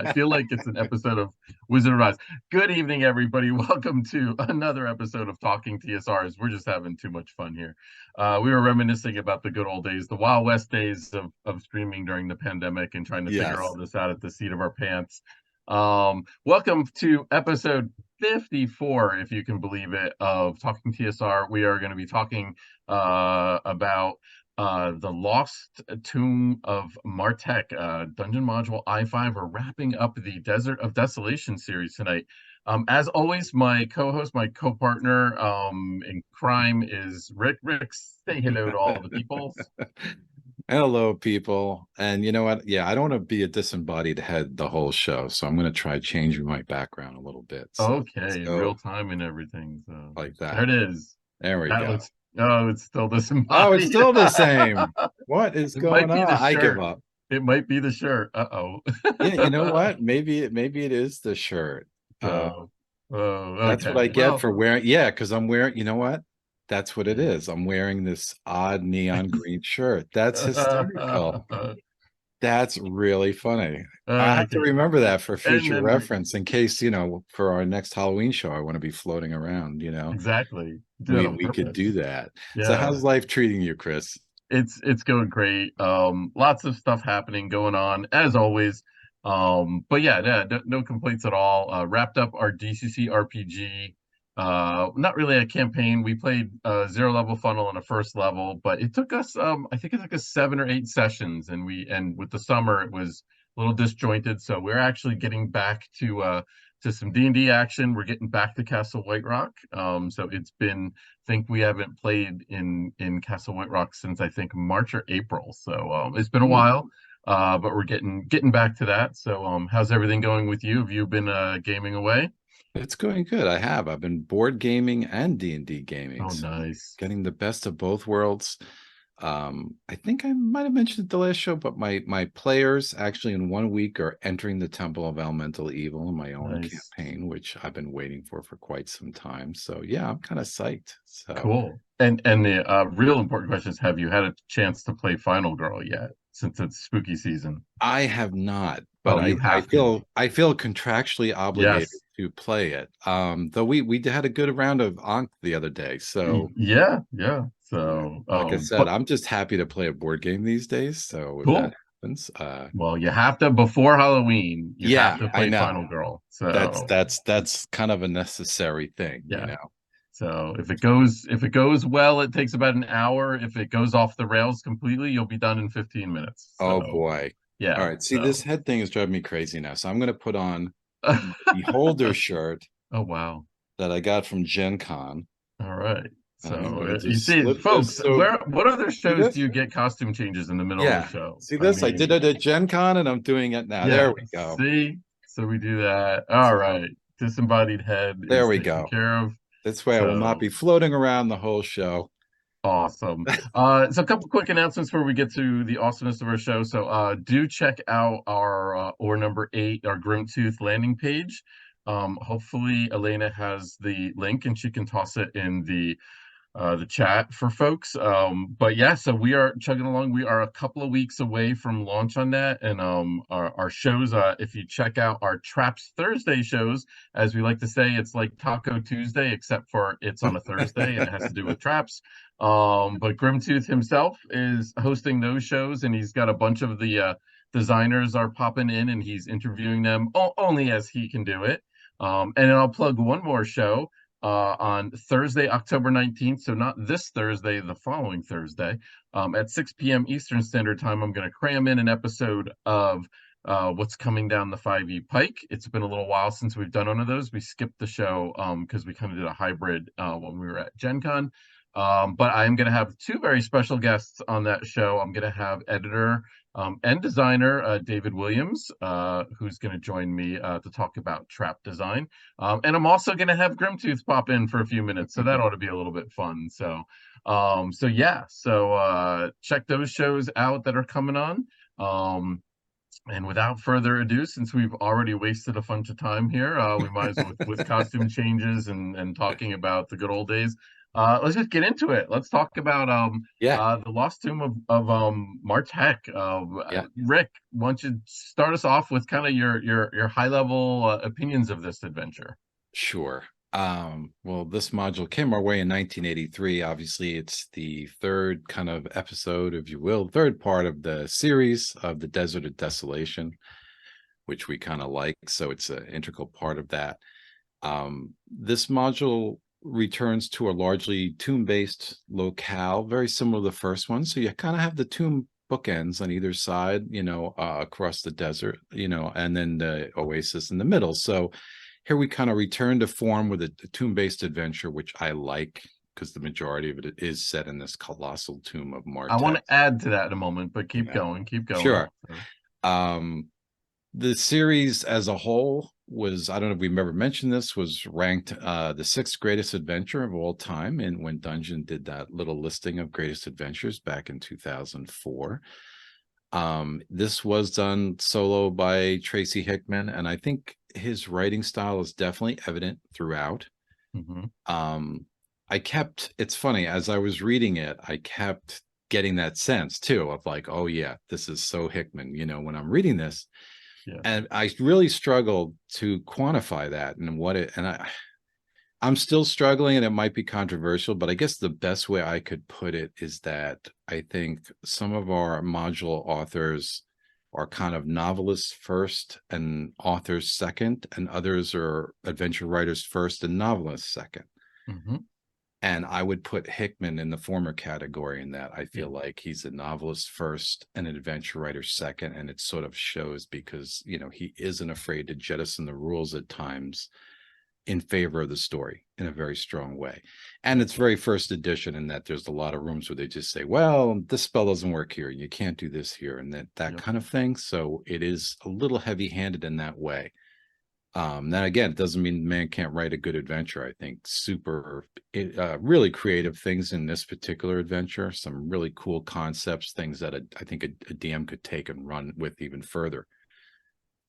I feel like it's an episode of Wizard of Oz. Good evening, everybody. Welcome to another episode of Talking TSRs. We're just having too much fun here. We were reminiscing about the good old days, the Wild West days of streaming during the pandemic and trying to figure all Yes. this out at the seat of our pants. Welcome to episode 54, if you can believe it, of Talking TSR. We are going to be talking about the Lost Tomb of Martek, Dungeon Module I5. We're wrapping up the Desert of Desolation series tonight. As always, my co-host, my co-partner in crime is Rick. Rick, say hello to all the peoples. Hello, people. And you know what? Yeah, I don't want to be a disembodied head the whole show, so I'm going to try changing my background a little bit. So let's Okay, real go time and everything. So like there that. it is. There we That go. looks. Oh, it's still Oh, it's disembodied. still the same. What is It might going be on? the I give shirt. up. It might be the shirt. Uh-oh. Yeah, you know what? Maybe it is the shirt. Uh, So, oh, that's what okay. I get Well, for wearing. Yeah, because I'm wearing. You know what? That's what it is. I'm wearing this odd neon green shirt. That's hysterical. That's really funny. I have to okay. remember that for And future then we reference in case, for our next Halloween show, I want to be floating around. exactly do it We on we could do purpose. that. So Yeah, how's life treating you, Chris? it's going great. Lots of stuff happening, going on as always. But yeah, no complaints at all. Wrapped up our DCC RPG. Not really a campaign. We played zero level funnel and a first level, but it took us I think it took us 7 or 8 sessions, and with the summer it was a little disjointed. So we're actually getting back to some D&D action. We're getting back to Castle White Rock. So it's been think we haven't played in Castle White Rock since I think March or April. So it's been a Ooh, while, but we're getting back to that. So how's everything going with you? Have you been gaming away? it's going good. I've been board gaming and D&D gaming. Oh, So nice. getting the best of both worlds. I think I might have mentioned it the last show, but my players actually in 1 week are entering the Temple of Elemental Evil in my own Nice. campaign, which I've been waiting for quite some time. So yeah, I'm kind of psyched. So Cool. And the real important question is, have you had a chance to play Final Girl yet? Since it's spooky season. I have not, but Oh, you I have to. feel contractually obligated Yes. to play it. Though we had a good round of Ankh the other day. So Yeah, yeah. yeah, So, like I said, but I'm just happy to play a board game these days. So if that cool. happens, Well, you have to before Halloween, you have yeah, to I play know. Final Girl. That's So, that's that's kind of a necessary thing, you yeah. know. So if it goes well, it takes about an hour. If it goes off the rails completely, you'll be done in 15 minutes. Oh So, boy. All yeah. right. See, this So, head thing is driving me crazy now. So I'm gonna put on my Beholder shirt oh wow. that I got from Gen Con, All right. and So, I'm going to you see, slip this. folks, So what other see shows do this? you get costume changes in the middle of the Yeah. show? See I this? I did mean, it at Gen Con and I'm doing it now. yeah. There we go. See? So we do that. All So right. Disembodied head there is we taken go. care of. This way I will not So, be floating around the whole show. awesome. So a couple quick announcements before we get to the awesomeness of our show. So do check out our or number 8, our Grimtooth landing page. Hopefully Elena has the link and she can toss it in the chat for folks. But yeah, so we are chugging along. We are a couple of weeks away from launch on that, and our shows. If you check out our Traps Thursday shows, as we like to say, it's like Taco Tuesday, except for it's on a Thursday and it has to do with traps. But Grimtooth himself is hosting those shows, and he's got a bunch of the designers are popping in, and he's interviewing them only as he can do it. And then I'll plug one more show on Thursday, October 19th. So not this Thursday, the following Thursday, at 6 p.m. Eastern Standard Time. I'm going to cram in an episode of what's coming down the 5e Pike. It's been a little while since we've done one of those. We skipped the show because we kind of did a hybrid when we were at Gen Con. But I'm going to have two very special guests on that show. I'm going to have editor and designer David Williams, who's going to join me to talk about trap design. And I'm also going to have Grimtooth pop in for a few minutes, so that ought to be a little bit fun. So yeah, so check those shows out that are coming on. And without further ado, since we've already wasted a bunch of time here, we might as well with costume changes and talking about the good old days. Let's just get into it. Let's talk about Yeah, the Lost Tomb of Martek. yeah, Rick, why don't you start us off with kind of your high level opinions of this adventure? sure. Well, this module came our way in 1983. Obviously, it's the third kind of episode, if you will, third part of the series of the Desert of Desolation, which we kind of like. So it's an integral part of that. This module returns to a largely tomb-based locale, very similar to the first one. So you kind of have the tomb bookends on either side, across the desert, and then the oasis in the middle. So here we kind of return to form with a tomb-based adventure, which I like because the majority of it is set in this colossal tomb of I want Martek. to add to that in a moment, but Yeah, keep going sure. also. Um, the series as a whole was, I don't know if we've ever mentioned this, was ranked the sixth greatest adventure of all time. And when Dungeon did that little listing of greatest adventures back in 2004, this was done solo by Tracy Hickman. And I think his writing style is definitely evident throughout. Hmm. Um, it's funny, as I was reading it, I kept getting that sense too of like, oh yeah, this is so Hickman, when I'm reading this. Yeah, And I really struggled to quantify that and I'm still struggling, and it might be controversial, but I guess the best way I could put it is that I think some of our module authors are kind of novelists first and authors second, and others are adventure writers first and novelists second. hmm, And I would put Hickman in the former category in that I yeah, feel like he's a novelist first and an adventure writer second. And it sort of shows because, he isn't afraid to jettison the rules at times in favor of the story in a very strong way. And yeah, it's very first edition in that there's a lot of rooms where they just say, well, this spell doesn't work here. You can't do this here, and that yeah, kind of thing. So it is a little heavy handed in that way. Then again, it doesn't mean man can't write a good adventure. I think really creative things in this particular adventure, some really cool concepts, things that I think a DM could take and run with even further.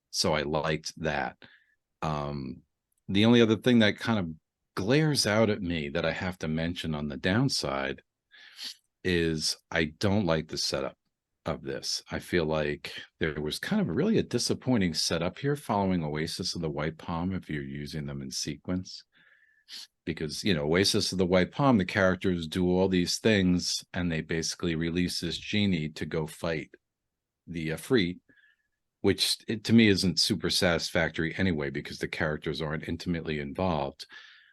So I liked that. Um, the only other thing that kind of glares out at me that I have to mention on the downside is I don't like the setup of this. I feel like there was kind of really a disappointing setup here following Oasis of the White Palm if you're using them in sequence. Because, Oasis of the White Palm, the characters do all these things and they basically release this genie to go fight the Afreet, which to me isn't super satisfactory anyway because the characters aren't intimately involved.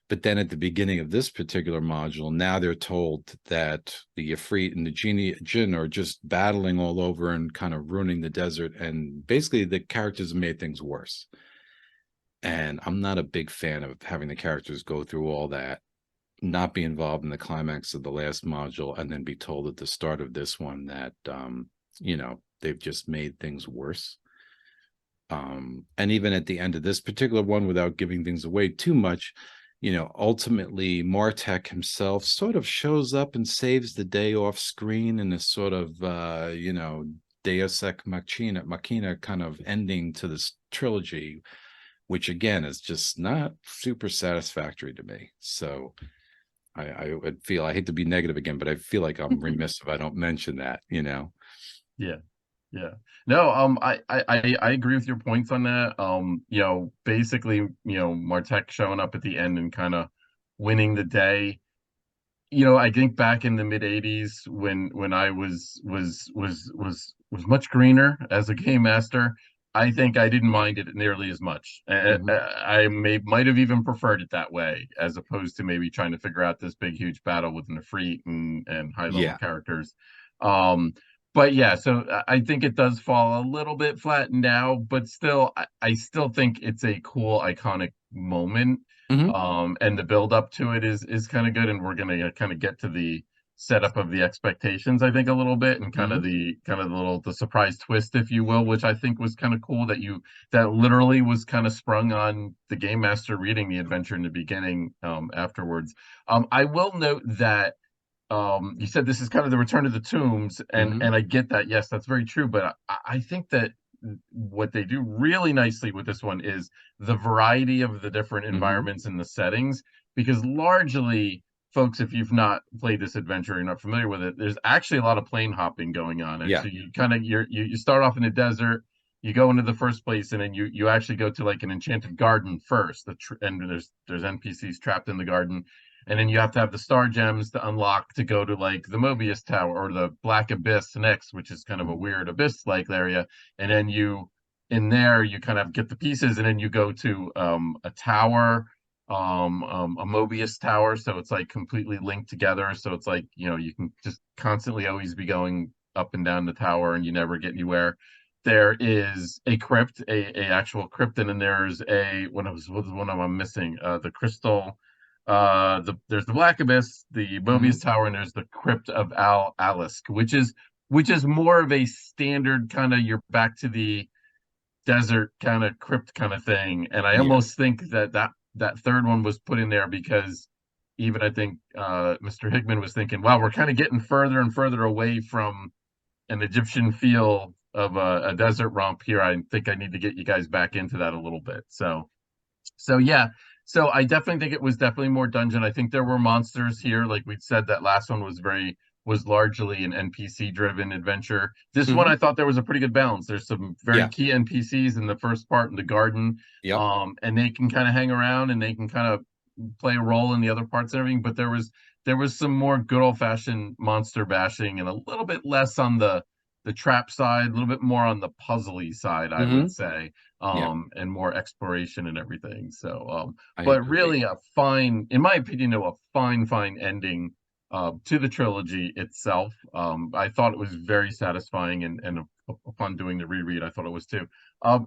But then at the beginning of this particular module, now they're told that the Ifrit and the Jinn are just battling all over and kind of ruining the desert. And basically, the characters have made things worse. And I'm not a big fan of having the characters go through all that, not be involved in the climax of the last module, and then be told at the start of this one that, they've just made things worse. And even at the end of this particular one, without giving things away too much, ultimately Martek himself sort of shows up and saves the day off screen in a sort of, Deus Ex Machina kind of ending to this trilogy, which again is just not super satisfactory to me. So I would feel, I hate to be negative again, but I feel like I'm remiss if I don't mention that. yeah. Yeah. No, I agree with your points on that. Basically, Martek showing up at the end and kind of winning the day. I think back in the mid 80s when I was much greener as a game master, I think I didn't mind it nearly as much. Mhm. I might have even preferred it that way, as opposed to maybe trying to figure out this big huge battle with Nefrit and high level Yeah. characters. Um, but yeah, so I think it does fall a little bit flat now, but still, I still think it's a cool, iconic moment. Mhm. And the build up to it is kind of good, and we're gonna kind of get to the setup of the expectations, I think, a little bit, and Mhm. kind of the little the surprise twist, if you will, which I think was kind of cool that literally was kind of sprung on the game master reading the adventure in the beginning, afterwards. I will note that you said this is kind of the return of the tombs, Mhm. and I get that. Yes, that's very true, but I think that what they do really nicely with this one is the variety of the different Mhm. environments and the settings, because largely folks, if you've not played this adventure, you're not familiar with it, there's actually a lot of plane hopping going on. And Yeah. so you kind of you start off in the desert, you go into the first place, and then you actually go to like an enchanted garden first. And there's NPCs trapped in the garden, and then you have to have the star gems to unlock to go to like the Mobius Tower or the Black Abyss next, which is kind of a Mhm. weird abyss like area. And then you in there you kind of get the pieces, and then you go to a tower, a Mobius tower, so it's like completely linked together. So it's like, you can just constantly always be going up and down the tower, and you never get anywhere. There is a crypt, a actual crypt, and then there's what was one I'm missing? The crystal. There's the Black Abyss, the Mhm. Mobius Tower, and there's the Crypt of Al Alisk, which is more of a standard kind of, you're back to the desert kind of crypt kind of thing. And I Yeah. almost think that third one was put in there because even I think Mr. Hickman was thinking, wow, we're kind of getting further and further away from an Egyptian feel of a desert romp here. I think I need to get you guys back into that a little bit. So yeah, so I definitely think it was definitely more dungeon. I think there were monsters here. Like we said, that last one was largely an NPC driven adventure. This one Mhm. I thought there was a pretty good balance. There's some very Yeah. key NPCs in the first part in the garden, Yep. and they can kind of hang around and they can kind of play a role in the other parts and everything. But there was some more good old fashioned monster bashing and a little bit less on the trap side, a little bit more on the puzzly side, I would Mhm. say, Yeah. and more exploration and everything. So, I but agree. really a fine, in my opinion, a fine ending to the trilogy itself. I thought it was very satisfying, and upon doing the reread, I thought it was too.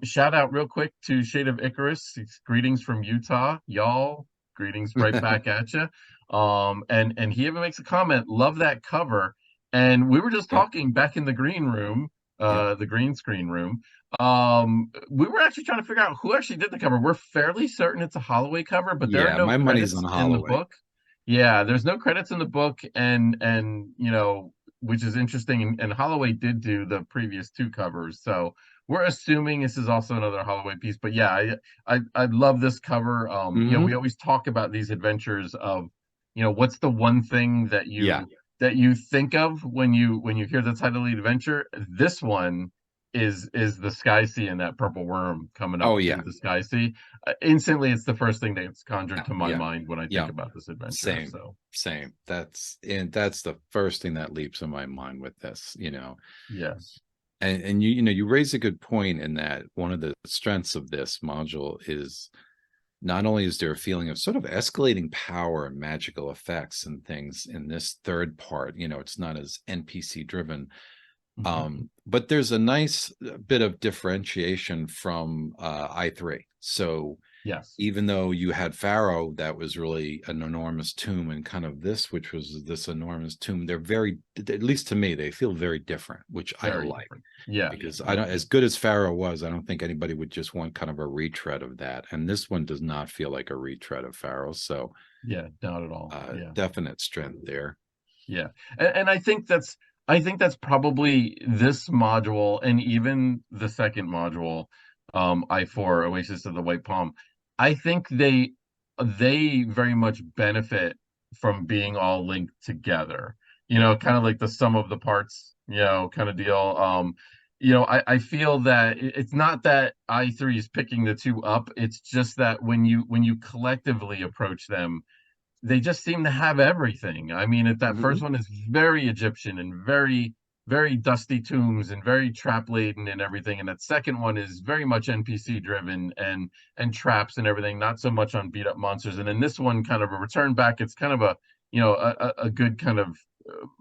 Shout out real quick to Shade of Icarus. Greetings from Utah, y'all. Greetings right back at you. And he even makes a comment. Love that cover. And we were just Yep. talking back in the green room, Yep. the green screen room. We were actually trying to figure out who actually did the cover. We're fairly certain it's a Holloway cover, but there are Yeah, no my money's on credits in the Holloway. book. Yeah, there's no credits in the book, and which is interesting. And Holloway did do the previous two covers, so we're assuming this is also another Holloway piece. But yeah, I love this cover. We Mhm. always talk about these adventures of, what's the one thing that Yeah. you think of when you hear the title of the adventure. This one is the Sky Sea and that purple worm coming up Oh, through yeah. the Sky Sea. Instantly, it's the first thing that's conjured to my Yeah. mind when I think Yeah. about this adventure. Same. So Same. That's the first thing that leaps in my mind with this. yes, And you raise a good point in that one of the strengths of this module is not only is there a feeling of sort of escalating power and magical effects and things in this third part, it's not as NPC driven. hmm But there's a nice bit of differentiation from I3. So yes, even though you had Pharaoh, that was really an enormous tomb, and kind of this, which was this enormous tomb, they're very, at least to me, they feel very different, which I very like, different. Yeah, because I me don't, too. as good as Pharaoh was, I don't think anybody would just want kind of a retread of that. And this one does not feel like a retread of Pharaoh. So Yeah, not at all. Yeah. definite strength there. Yeah, and I think that's probably this module, and even the second module, I4 Oasis of the White Palm. I think they very much benefit from being all linked together. Kind of like the sum of the parts, kind of deal. I feel that it's not that I3 is picking the two up. It's just that when you collectively approach them, they just seem to have everything. I mean, that first Mhm. one is very Egyptian and very, very dusty tombs and very trap laden and everything. And that second one is very much NPC driven and traps and everything, not so much on beat up monsters. And then this one, kind of a return back. It's kind of a good kind of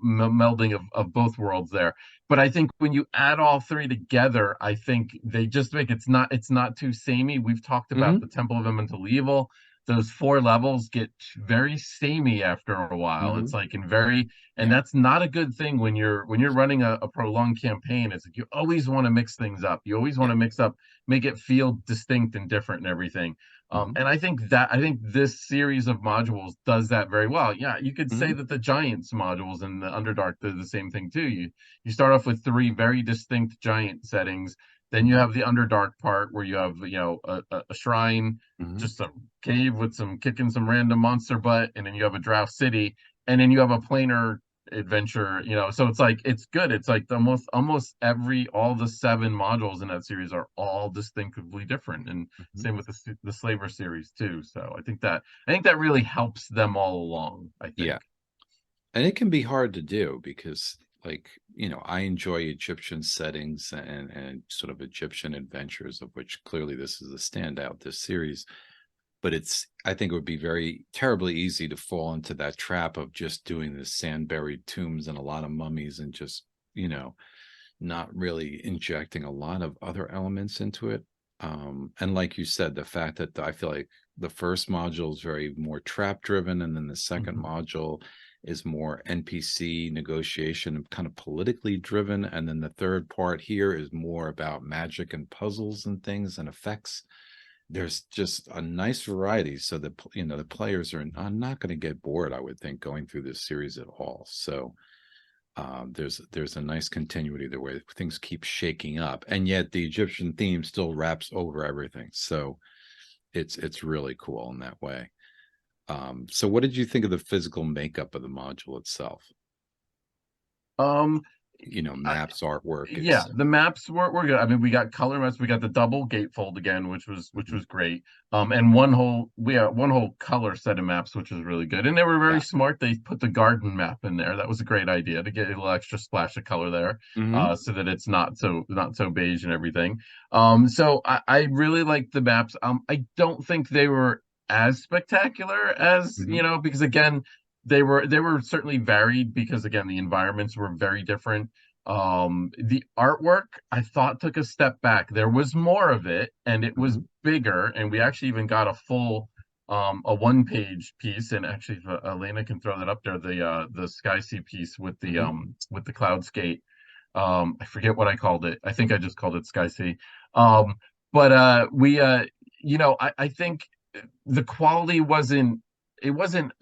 melding of both worlds there. But I think when you add all three together, I think they just make it's not too samey. We've talked about the Mhm. Temple of Elemental Evil. Those four levels get very samey after a while. It's Mhm. like and Yeah. that's not a good thing when you're running a prolonged campaign. It's like you always want to mix things up. You always want Yeah. to mix up, make it feel distinct and different and everything. Mhm. And I think this series of modules does that very well. Yeah, you could say Mhm. that the Giants modules and the Underdark do the same thing too. You start off with three very distinct giant settings. Then you have the Underdark part where you have, you know, a shrine, Hmm. just a cave with some kicking some random monster butt, and then you have a Draft City, and then you have a planar adventure, you know. So it's like it's good. It's like the almost every all the seven modules in that series are all distinctively different, and Hmm. same with the Slaver series too. So I think that really helps them all along, I Yeah. think. And it can be hard to do because, like, I enjoy Egyptian settings and sort of Egyptian adventures, of which clearly this is a standout, this series. But I think it would be very terribly easy to fall into that trap of just doing the sand buried tombs and a lot of mummies, and just, you know, not really injecting a lot of other elements into it. And like you said, the fact that I feel like the first module is very more trap driven, and then the second Mhm. module is more NPC negotiation and kind of politically driven, and then the third part here is more about magic and puzzles and things and effects. There's just a nice variety, so that the players are not going to get bored, I would think, going through this series at all. So there's a nice continuity there where things keep shaking up, and yet the Egyptian theme still wraps over everything. So it's really cool in that way. So what did you think of the physical makeup of the module itself? Um, Maps, artwork, yeah, etc. the maps were good. I mean, we got color maps. We got the double gatefold again, which Hmm. was great. And one whole color set of maps, which was really good. And they were very Yeah. smart. They put the garden map in there. That was a great idea to get a little extra splash of color there, Hmm. so that it's not so beige and everything. So I really liked the maps. I don't think they were as spectacular as, Hmm. because again, they were certainly varied because again the environments were very different. The artwork I thought took a step back. There was more of it and it was Hmm. bigger, and we actually even got a one-page piece. And actually, if Elena can throw that up there, the Sky Sea piece Hmm. with the cloud skate. I forget what I called it. I think I just called it Sky Sea. Um, but we I think the quality wasn't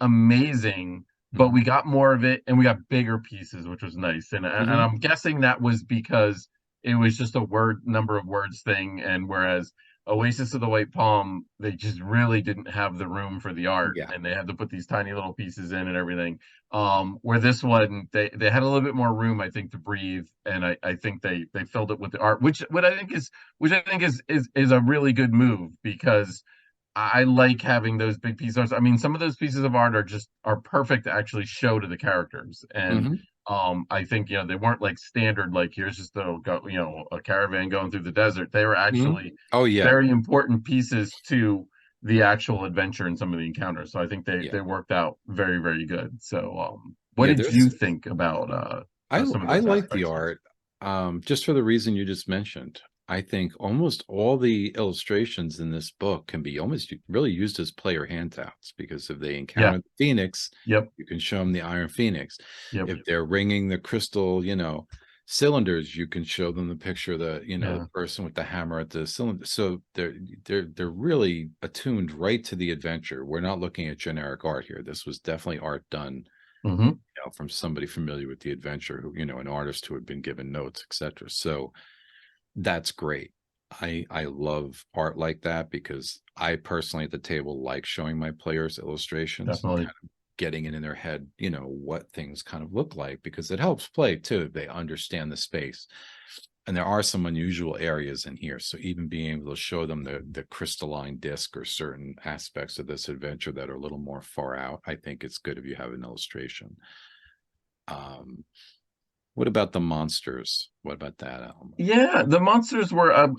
amazing, but Hmm. we got more of it and we got bigger pieces, which was nice. And Hmm. I'm guessing that was because it was just a word number of words thing, and whereas Oasis of the White Palm, they just really didn't have the room for the art, Yeah. and they had to put these tiny little pieces in and everything. Where this one, they had a little bit more room, I think, to breathe, and I think they filled it with the art, which I think is a really good move, because I like having those big pieces. I mean, some of those pieces of art are perfect to actually show to the characters. And Hmm. I think, they weren't like standard, like here's just a caravan going through the desert. They were Hmm. actually Oh yeah. very important pieces to the actual adventure and some of the encounters. So I think they Yeah. they worked out very, very good. So what Yeah. did There's you think about some of I those like the aspects? art, just for the reason you just mentioned. I think almost all the illustrations in this book can be almost really used as player handouts, because if they Yeah. encounter the Phoenix, Yep. you can show them the Iron Phoenix. Yep. If they're ringing the crystal, cylinders, you can show them the picture of the Yeah. person with the hammer at the cylinder. So they're really attuned right to the adventure. We're not looking at generic art here. This was definitely art done Hmm. from somebody familiar with the adventure, who an artist who had been given notes, etc. So that's great. I love art like that, because I personally at the table like showing my players illustrations and Definitely. kind of getting it in their head, what things kind of look like, because it helps play too if they understand the space. And there are some unusual areas in here, so even being able to show them the crystalline disc or certain aspects of this adventure that are a little more far out, I think it's good if you have an illustration. um what about the monsters? What about that element? Yeah, the monsters were,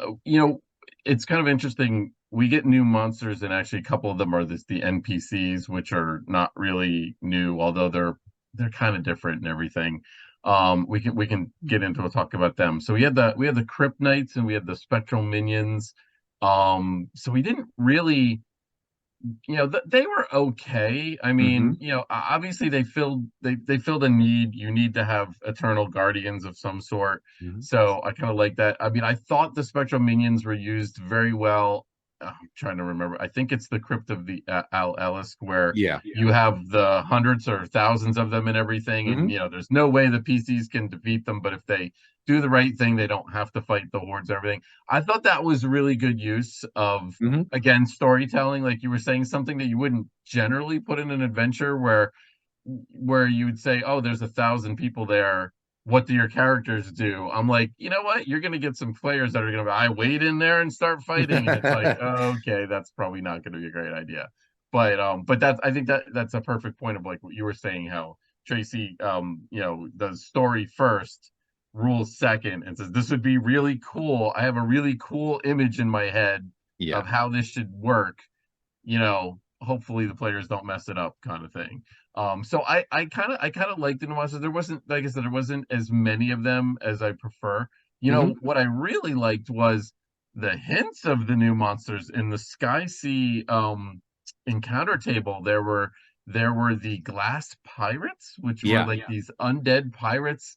it's kind of interesting. We get new monsters, and actually, a couple of them are the NPCs, which are not really new, although they're kind of different and everything. We can get into a talk about them. So we had the Crypt Knights and we had the Spectral Minions. So we didn't really, they were okay. I mean, Hmm. obviously they filled a need. You need to have eternal guardians of some sort. Hmm. So I kind of like that. I mean, I thought the spectral minions were used very well. I'm trying to remember. I think it's the Crypt of the Al Ellis, where Yeah. you have the hundreds or thousands of them and everything, and Hmm. there's no way the PCs can defeat them, but if they do the right thing. They don't have to fight the hordes and everything. I thought that was really good use of, Hmm. again, storytelling, like you were saying, something that you wouldn't generally put in an adventure where you would say, oh, there's 1,000 people there. What do your characters do? I'm like, you know what? You're going to get some players that are going to be, I wait in there and start fighting. And it's like, oh, okay, that's probably not going to be a great idea. But that's, I think that's a perfect point of like what you were saying, how Tracy, does story first, rules second, and says, this would be really cool. I have a really cool image in my head Yeah. of how this should work. Hopefully the players don't mess it up, kind of thing. So I kind of liked the new monsters. There wasn't, like I said, there wasn't as many of them as I prefer. Hmm. What I really liked was the hints of the new monsters in the Sky Sea encounter table. There were the glass pirates, which were Yeah. like these undead pirates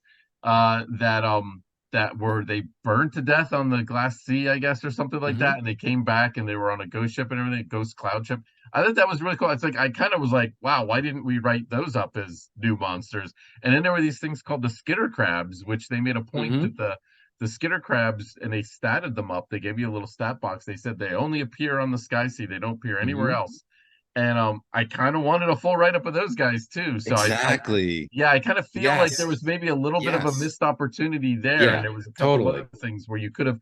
that were they burned to death on the glass sea, I guess, or something like Hmm. that, and they came back and they were on a ghost ship and everything, ghost cloud ship. I thought that was really cool. It's like I kind of was like, wow, why didn't we write those up as new monsters? And then there were these things called the skitter crabs, which they made a point Hmm. that the skitter crabs, and they statted them up. They gave you a little stat box. They said they only appear on the Sky Sea. They don't appear anywhere Hmm. else. And I kind of wanted a full write up of those guys too. So I Exactly. yeah, I kind of feel like there was Yes. maybe a little bit of a Yes. missed opportunity there, and Yeah. there was a couple of Totally. other things where you could have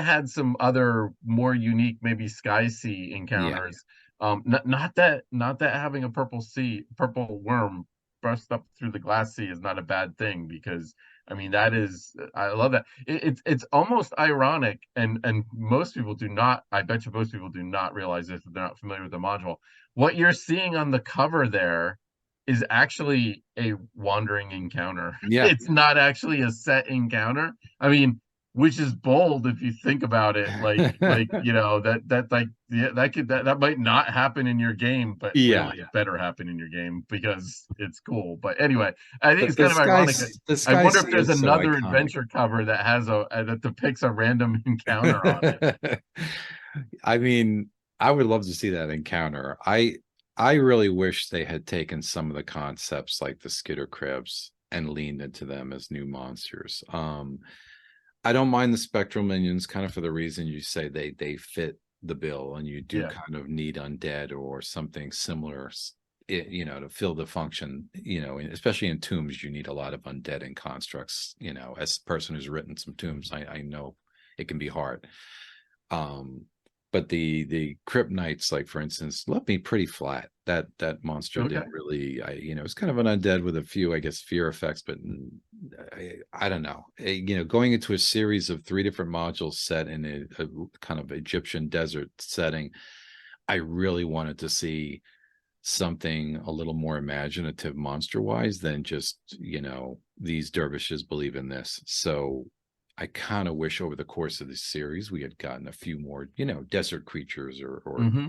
had some other more unique, maybe Sky Sea Yeah. encounters. Not that having a purple worm burst up through the glass sea is not a bad thing, because I mean that is, I love that. It's almost ironic, and most people do not. I bet you most people do not realize this if they're not familiar with the module. What you're seeing on the cover there is actually a wandering encounter. Yeah. It's not actually a set encounter. I mean, which is bold if you think about it. Like yeah, that might not happen in your game, but Yeah. really it better happen in your game because it's cool. But anyway, I think The, it's kind of ironic. the I Sky wonder if Sea there's is so another iconic. adventure cover that has that depicts a random encounter on it. I mean, I would love to see that encounter. I really wish they had taken some of the concepts like the skitter crabs and leaned into them as new monsters. I don't mind the spectral minions, kind of for the reason you say they fit the bill, and you do Yeah. kind of need undead or something similar, to fill the function. Especially in tombs, you need a lot of undead and constructs. As a person who's written some tombs, I know it can be hard. But the crypt knights, like for instance, left me pretty flat. That monster Okay. didn't really, it's kind of an undead with a few, I guess, fear effects, but I don't know. Going into a series of 3 different modules set in a kind of Egyptian desert setting, I really wanted to see something a little more imaginative monster wise than just, these dervishes believe in this. So I kind of wish over the course of this series we had gotten a few more, desert creatures or Hmm.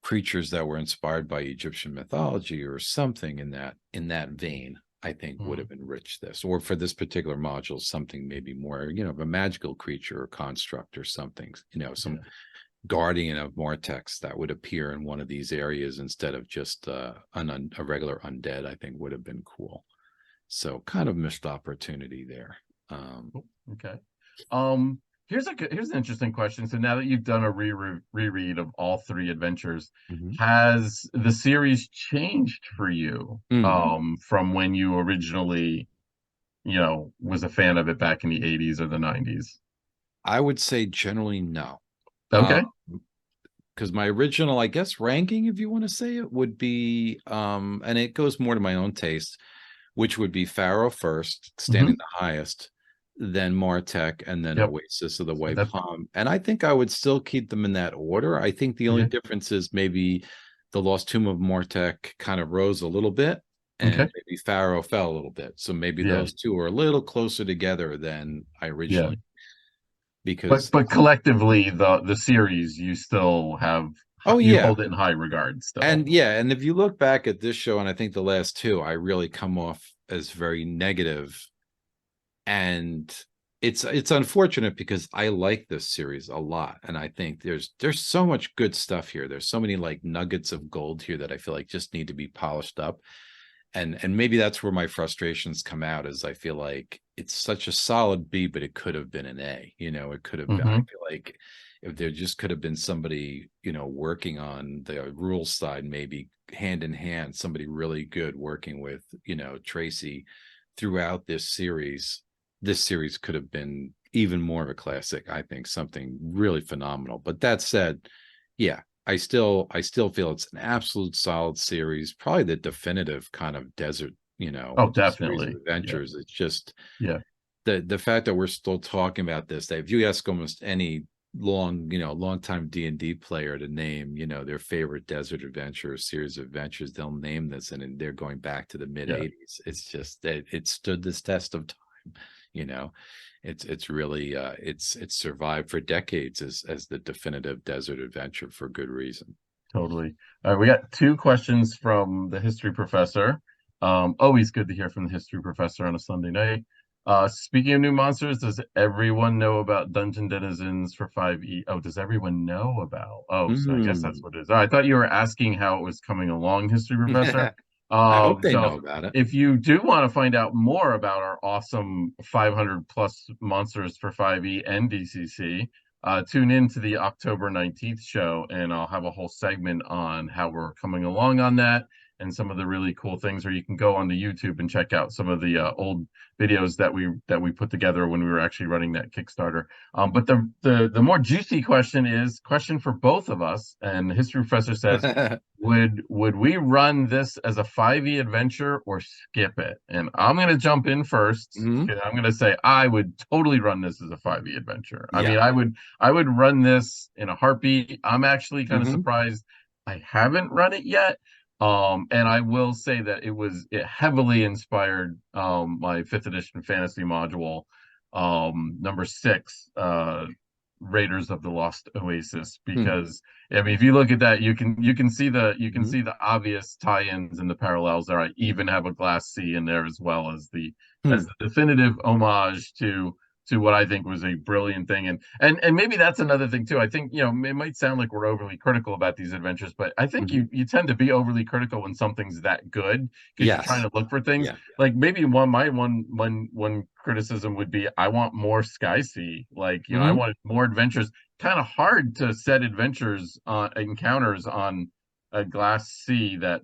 creatures that were inspired by Egyptian mythology or something in that vein. I think would Hmm. have enriched this, or for this particular module, something maybe more, of a magical creature or construct or something, some Yeah. guardian of Martek that would appear in one of these areas instead of just a regular undead. I think would have been cool. So kind of missed opportunity there. Okay. Um, here's an interesting question. So now that you've done a reread of all 3 adventures, Mhm. has the series changed for you Mm, from when you originally, was a fan of it back in the 80s or the 90s? I would say generally no. Okay. Because my original, I guess, ranking, if you want to say it, would be, and it goes more to my own taste, which would be Pharaoh first, standing Hmm. the highest, then Martek, and then Yep. Oasis of the White That Palm. And I think I would still keep them in that order. I think the only okay. difference is maybe the Lost Tomb of Martek kind of rose a little bit, Okay. and maybe Pharaoh fell a little bit. So maybe Yeah. those two are a little closer together than I Yeah. originally, But because but collectively, the series, you still have, oh you yeah. hold it in high regard still. And yeah, and if you look back at this show, and I think the last 2, I really come off as very negative, and it's unfortunate because I like this series a lot, and I think there's so much good stuff here. There's so many like nuggets of gold here that I feel like just need to be polished up, and maybe that's where my frustrations come out. Is I feel like it's such a solid B, but it could have been an A. It could have been, I Hmm. feel like if there just could have been somebody, working on the rules side, maybe hand in hand, somebody really good working with, Tracy throughout this series could have been even more of a classic. I think something really phenomenal. But that said, yeah, I still feel it's an absolute solid series, probably the definitive kind of desert, Oh, series of definitely. Yeah. adventures. It's just Yeah. the fact that we're still talking about this, that if you ask almost any long time D&D player to name, their favorite desert adventure or series of adventures, they'll name this, and they're going back to the mid Yeah. 80s. It's just that it stood this test of time, you know. It's really it's survived for decades as the definitive desert adventure for good reason. Totally. All right, we got two questions from the history professor. Always good to hear from the history professor on a Sunday night. Speaking of new monsters, does everyone know about Dungeon Denizens for 5e? Oh, does everyone know about? Oh, so I guess that's Mm. what it is. I thought you were asking how it was coming along, history professor. I hope they So know about it. if you do want to find out more about our awesome 500 plus monsters for 5e and DCC, tune in to the October 19th show, and I'll have a whole segment on how we're coming along on that and some of the really cool things. Or you can go onto YouTube and check out some of the old videos that we put together when we were actually running that Kickstarter. But the more juicy question for both of us, and the history professor says, would we run this as a 5e adventure or skip it? And I'm going to jump in first. Hmm. I'm going to say I would totally run this as a 5e adventure. I Yeah. mean, I would run this in a heartbeat. I'm actually kind of Hmm. surprised I haven't run it yet. And I will say that it heavily inspired my fifth edition fantasy module, number 6, Raiders of the Lost Oasis, Hmm. because I mean, if you look at that, Hmm. you can see the obvious tie-ins and the parallels there. I even have a glass C in there as well as Hmm. the definitive homage to what I think was a brilliant thing. And maybe that's another thing too. I think, it might sound like we're overly critical about these adventures, but I think Hmm. you tend to be overly critical when something's that good because you're trying Yes. to look for things. Yeah. Like maybe one criticism would be I want more Sky Sea. Like, I Hmm. wanted more adventures. Kind of hard to set encounters on a glass sea that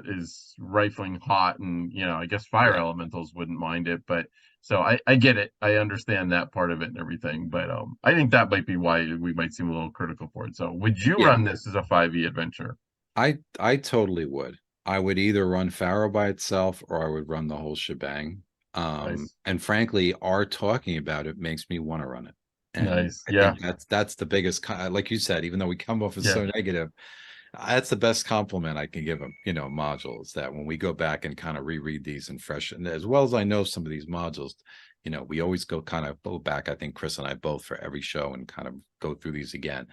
is rifling hot, and I guess fire Yeah. elementals wouldn't mind it, but so I get it. I understand that part of it and everything, but I think that might be why we might seem a little critical for it. So would you Yeah. run this as a 5e adventure? I totally would. I would either run Pharaoh by itself or I would run the whole shebang. Nice. And frankly, our talking about it makes me want to run it. And Nice. I Yeah. think that's the biggest, like you said, even though we come off as Yeah. so negative, that's the best compliment I can give them, modules, that when we go back and kind of reread these and freshen, as well as I know some of these modules, we always go back, I think Chris and I both, for every show, and kind of go through these again.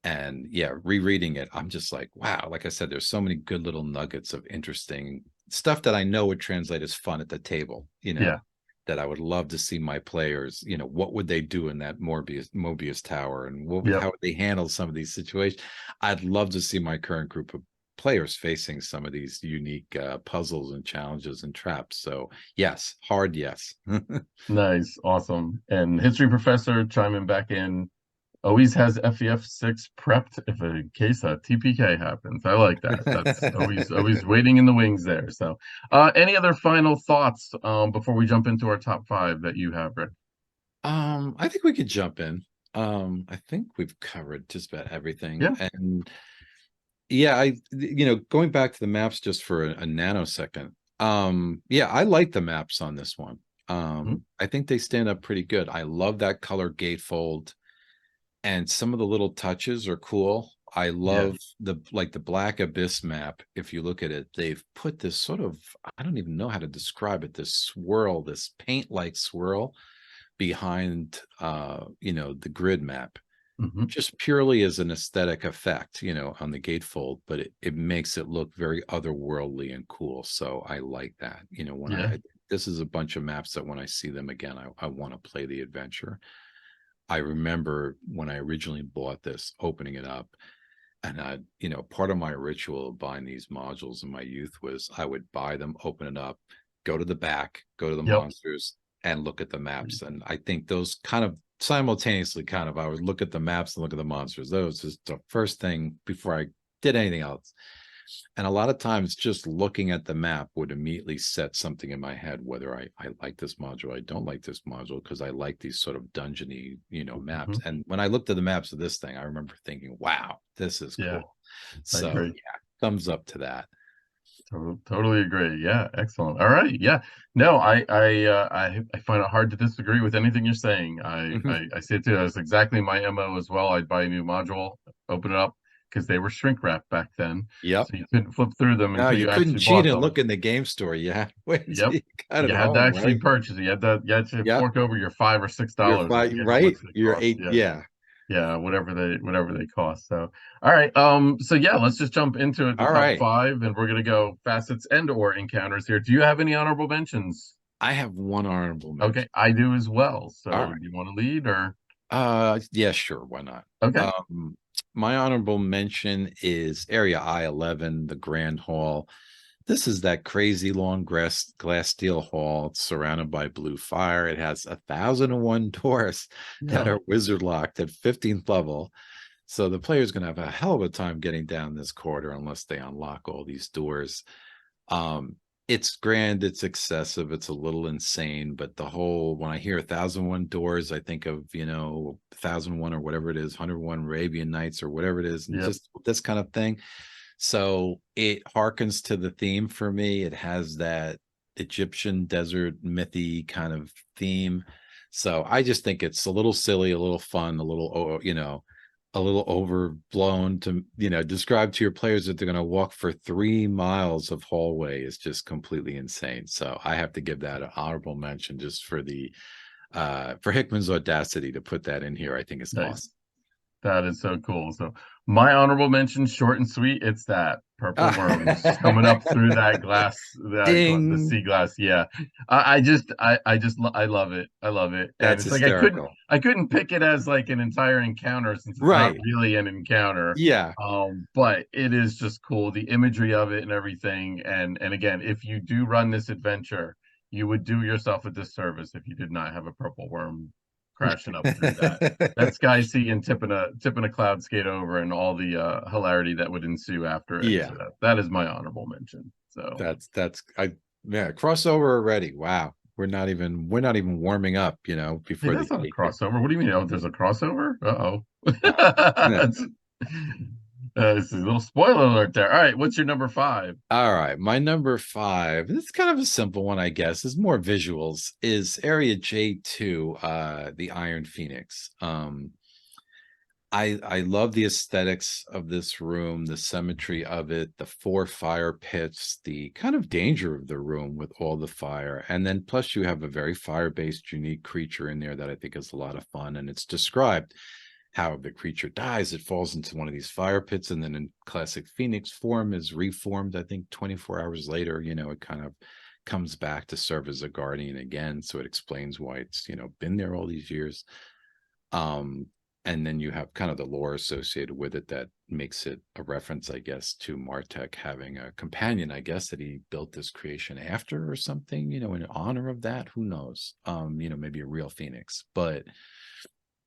And yeah, rereading it, I'm just like, wow, like I said, there's so many good little nuggets of interesting stuff that I know would translate as fun at the table, Yeah. that I would love to see my players, what would they do in that Mobius tower, and how Yep. would they handle some of these situations? I'd love to see my current group of players facing some of these unique puzzles and challenges and traps. So yes, hard yes. Nice. Awesome. And history professor chiming back in. Always has FEF6 prepped if in case a TPK happens. I like that. That's always waiting in the wings there. So, any other final thoughts before we jump into our top 5 that you have, Rick? I think we could jump in. I think we've covered just about everything. Yeah. And yeah, going back to the maps just for a nanosecond. Yeah, I like the maps on this one. Mhm. I think they stand up pretty good. I love that color gatefold, and some of the little touches are cool. I Yeah. love the Black Abyss map. If you look at it, they've put this sort of, I don't even know how to describe it, this swirl, this paint-like swirl behind the grid map, Hmm. just purely as an aesthetic effect, on the gatefold, but it makes it look very otherworldly and cool. So I like that. When Yeah. this is a bunch of maps that when I see them again, I want to play the adventure. I remember when I originally bought this, opening it up, and part of my ritual of buying these modules in my youth was I would buy them, open it up, go to the back, go to the Yep. monsters, and look at the maps. And I think those kind of simultaneously I would look at the maps and look at the monsters. Those is the first thing before I did anything else. And a lot of times just looking at the map would immediately set something in my head, whether I like this module, I don't like this module, because I like these sort of dungeony, maps. And when I looked at the maps of this thing, I remember thinking, wow, this is Yeah, cool. I So agree. yeah, thumbs up to that. Totally agree. Yeah, excellent. All right. Yeah. No, I find it hard to disagree with anything you're saying. I see it too. That's exactly my MO as well. I'd buy a new module, open it up, because they were shrink wrapped back then. Yep. So you couldn't flip through them No, until you you couldn't actually cheat bought and them. look in the game store. You had to wait until Yep. you got it You had to home, actually right? purchase it. You had to Yep. fork over your $5 or $6 You're and fine, forget how right? much they You're cost. eight. Yeah. Yeah. Yeah, whatever they cost. So, all right. So yeah, let's just jump into it, the All top right. five, and we're gonna go facets and or encounters here. Do you have any honorable mentions? I have one honorable Okay, mention. I do as well. All So right. do you want to lead or Yeah, sure. Why not? okay? My honorable mention is Area I-11, the Grand Hall. This is that crazy long glass steel hall. It's surrounded by blue fire. It has 1,001 doors that Yeah, are wizard locked at 15th level. So the player's going to have a hell of a time getting down this corridor unless they unlock all these doors. Um, it's grand, it's excessive, it's a little insane, but the whole when I hear 1,001 doors, I think of 1,001 or whatever it is, 101 Arabian Nights or whatever it is, and yep, just this kind of thing. So it harkens to the theme for me. It has that Egyptian desert mythy kind of theme. So I just think it's a little silly, a little fun, a little overblown to, describe to your players that they're going to walk for 3 miles of hallway is just completely insane. So I have to give that an honorable mention just for for Hickman's audacity to put that in here. I think is nice. awesome. That is so cool. So my honorable mention, short and sweet. It's that purple worms coming up through that glass, the Ding. sea glass. Yeah, I love it. I love it. And That's it's like I couldn't, hysterical. I couldn't pick it as like an entire encounter since it's not Right. really an encounter. Yeah. But it is just cool, the imagery of it and everything. And again, if you do run this adventure, you would do yourself a disservice if you did not have a purple worm crashing up through that. That sky seeing tipping a cloud skate over and all the hilarity that would ensue after it. Yeah. So that is my honorable mention. So That's yeah, crossover already. Wow. We're not even warming up, hey, before that's the not a eight. crossover. What do you mean? Oh, there's a crossover? Uh-oh. Yeah. This is a little spoiler alert there. All right, what's your number five? All right, my number five. This is kind of a simple one, I guess. Is more visuals. Is Area J2, the Iron Phoenix. I love the aesthetics of this room, the symmetry of it, the 4 fire pits, the kind of danger of the room with all the fire, and then plus you have a very fire-based, unique creature in there that I think is a lot of fun, and it's described how the creature dies. It falls into one of these fire pits, and then in classic Phoenix form is reformed. I think 24 hours later, it kind of comes back to serve as a guardian again. So it explains why it's been there all these years. And then you have kind of the lore associated with it that makes it a reference, I guess, to Martek having a companion, I guess, that he built this creation after or something, in honor of that. Who knows? Maybe a real Phoenix. But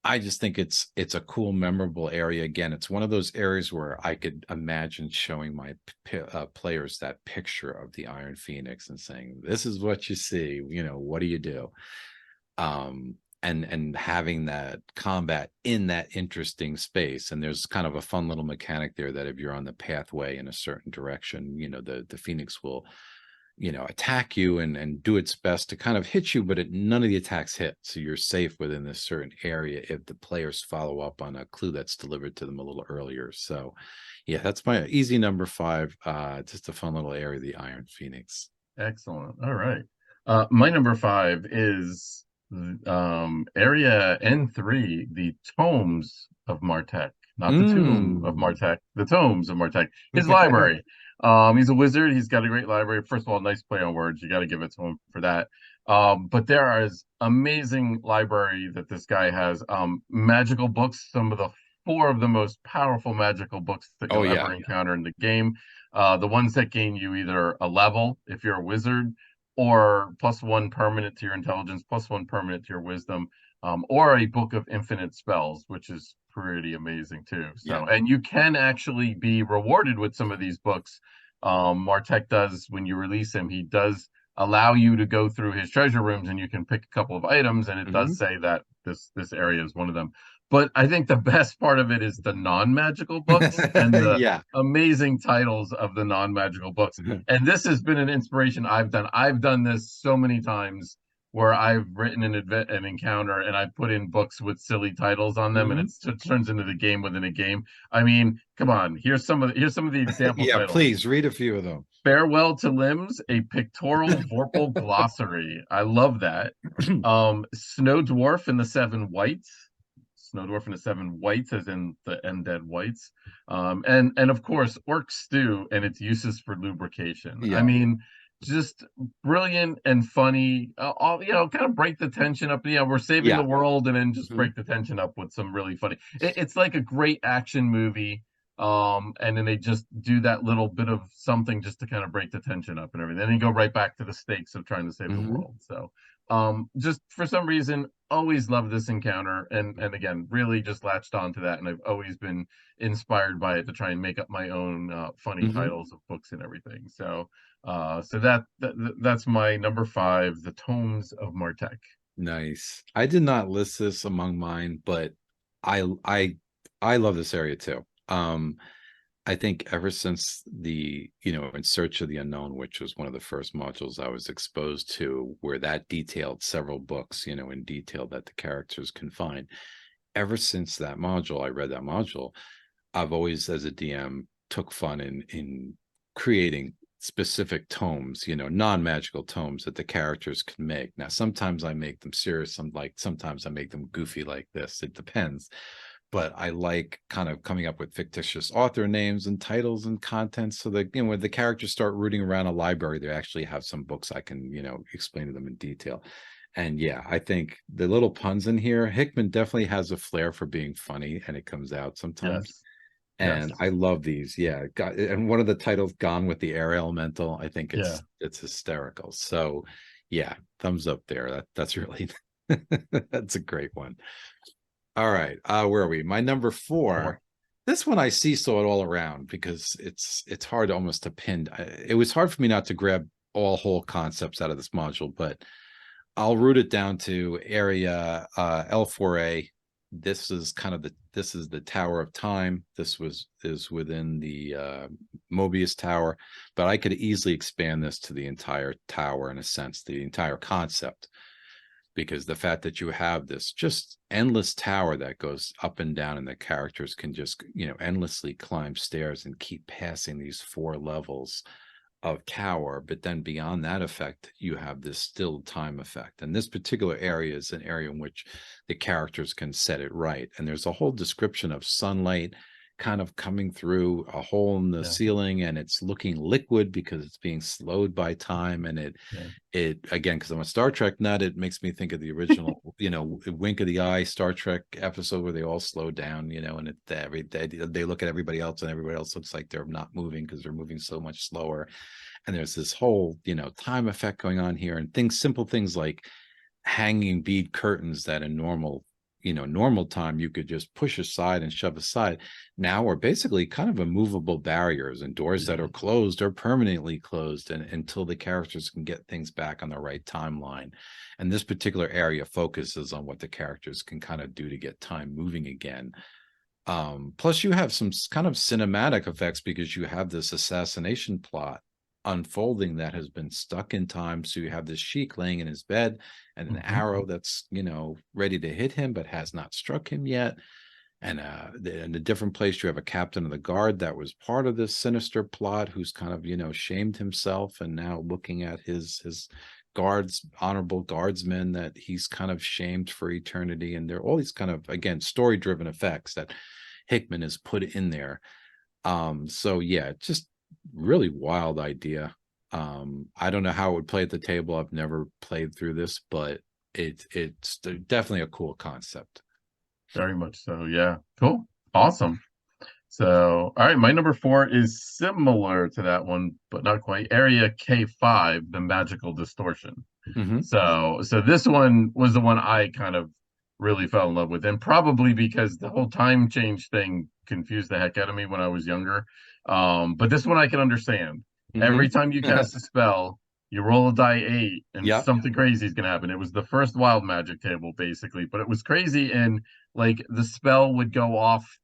I just think it's a cool, memorable area. Again, it's one of those areas where I could imagine showing my players that picture of the Iron Phoenix and saying, "This is what you see. What do you do?" And having that combat in that interesting space. And there's kind of a fun little mechanic there that if you're on the pathway in a certain direction, the Phoenix will attack you and do its best to kind of hit you, but none of the attacks hit. So you're safe within this certain area if the players follow up on a clue that's delivered to them a little earlier. So yeah, that's my easy number five. Just a fun little area, the Iron Phoenix. Excellent. All right. My number five is area N3, the Tomes of Martek, not the Tomb of Mm. Martek, the Tomes of Martek, his library. He's a wizard. He's got a great library. First of all, nice play on words. You got to give it to him for that. But there is amazing library that this guy has. Magical books, some of the four of the most powerful magical books that Oh you'll ever yeah. encounter in the game. The ones that gain you either a level if you're a wizard, or +1 permanent to your intelligence, +1 permanent to your wisdom, or a book of infinite spells, which is pretty amazing too. Yeah. So, and you can actually be rewarded with some of these books. Martek does, when you release him, he does allow you to go through his treasure rooms, and you can pick a couple of items, and it Hmm. does say that this area is one of them. But I think the best part of it is the non-magical books and the Yeah. amazing titles of the non-magical books. And this has been an inspiration I've done. I've done this so many times where I've written an encounter and I put in books with silly titles on them, and Hmm. it turns into the game within a game. I mean, come on. Here's some of the example Yeah, titles. please read a few of them. Farewell to Limbs, a pictorial vorpal glossary. I love that. Snow Dwarf and the Seven Whites. Snow Dwarf and the Seven Whites, as in the undead whites. And of course, Orc Stew and its uses for lubrication. I Yeah. mean, just brilliant and funny. All, kind of break the tension up. Yeah, we're saving the Yeah. world, and then just Hmm. break the tension up with some really funny. It's like a great action movie, and then they just do that little bit of something just to kind of break the tension up and everything. And then you go right back to the stakes of trying to save the Hmm. world. So, just for some reason, always loved this encounter, and again, really just latched on to that, and I've always been inspired by it to try and make up my own funny Hmm. titles of books and everything. So, that's my number five, the Tomes of Martek. Nice. I did not list this among mine, but I I I love this area too. I think ever since the, In Search of the Unknown, which was one of the first modules I was exposed to, where that detailed several books, in detail that the characters can find. Ever since that module, I read that module, I've always, as a DM, took fun in creating specific tomes, non-magical tomes that the characters can make. Now, sometimes I make them serious, sometimes I make them goofy like this. It depends. But I like kind of coming up with fictitious author names and titles and contents so that, when the characters start rooting around a library, they actually have some books I can, explain to them in detail. And yeah, I think the little puns in here, Hickman definitely has a flair for being funny, and it comes out sometimes. Yes, And yes, I love these. Yeah. And one of the titles, Gone with the Air Elemental, I think yeah. it's hysterical. So yeah, thumbs up there. That's really that's a great one. All right. Where are we? My number four. Four. This one I seesaw it all around because it's hard almost to pin. It was hard for me not to grab all whole concepts out of this module, but I'll root it down to area L4A. This is the Tower of Time. Is within the Mobius Tower, but I could easily expand this to the entire tower in a sense, the entire concept, because the fact that you have this just endless tower that goes up and down, and the characters can just, endlessly climb stairs and keep passing these 4 levels of tower. But then beyond that effect, you have this still time effect. And this particular area is an area in which the characters can set it right. And there's a whole description of sunlight kind of coming through a hole in the Yeah, ceiling, and it's looking liquid because it's being slowed by time. And yeah, it again, because I'm a Star Trek nut, it makes me think of the original, wink of the eye Star Trek episode where they all slow down, and they look at everybody else, and everybody else looks like they're not moving because they're moving so much slower. And there's this whole, time effect going on here, and simple things like hanging bead curtains that in normal time you could just push aside and shove aside, now are basically kind of immovable barriers, and doors that yeah, are closed are permanently closed, and until the characters can get things back on the right timeline. And this particular area focuses on what the characters can kind of do to get time moving again. Plus you have some kind of cinematic effects because you have this assassination plot unfolding that has been stuck in time. So you have this sheik laying in his bed, and an hmm, arrow that's, ready to hit him but has not struck him yet. And in a different place, you have a captain of the guard that was part of this sinister plot, who's kind of, shamed himself, and now looking at his guards, honorable guardsmen, that he's kind of shamed for eternity. And there are all these kind of, again, story driven effects that Hickman has put in there. So yeah, just really wild idea. I don't know how it would play at the table. I've never played through this, but it's definitely a cool concept. very much so. Yeah, cool, awesome. So, all right, my number four is similar to that one, but not quite. Area K5, the magical distortion. Hmm. So this one was the one I kind of really fell in love with, and probably because the whole time change thing confused the heck out of me when I was younger. But this one I can understand. Hmm. Every time you cast a spell, you roll a die eight, and Yep. something crazy is gonna happen. It was the first wild magic table, basically, but it was crazy, and like the spell would go off.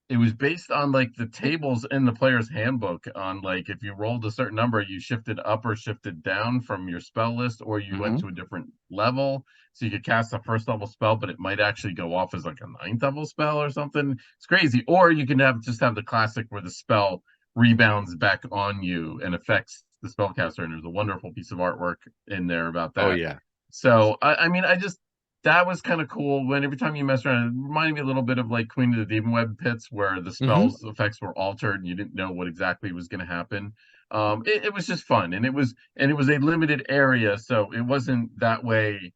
It was based on like the tables in the player's handbook on like if you rolled a certain number, you shifted up or shifted down from your spell list, or you went Hmm. to a different level. So you could cast a first level spell, but it might actually go off as like a ninth level spell or something. It's crazy. Or you can have just have the classic where the spell rebounds back on you and affects the spellcaster. And there's a wonderful piece of artwork in there about Oh that. yeah. So I mean, I just that was kind of cool. When every time you mess around, it reminded me a little bit of like Queen of the Demon Web pits, where the Hmm. spells effects were altered and you didn't know what exactly was going to happen. It was just fun, and it was a limited area, so it wasn't that way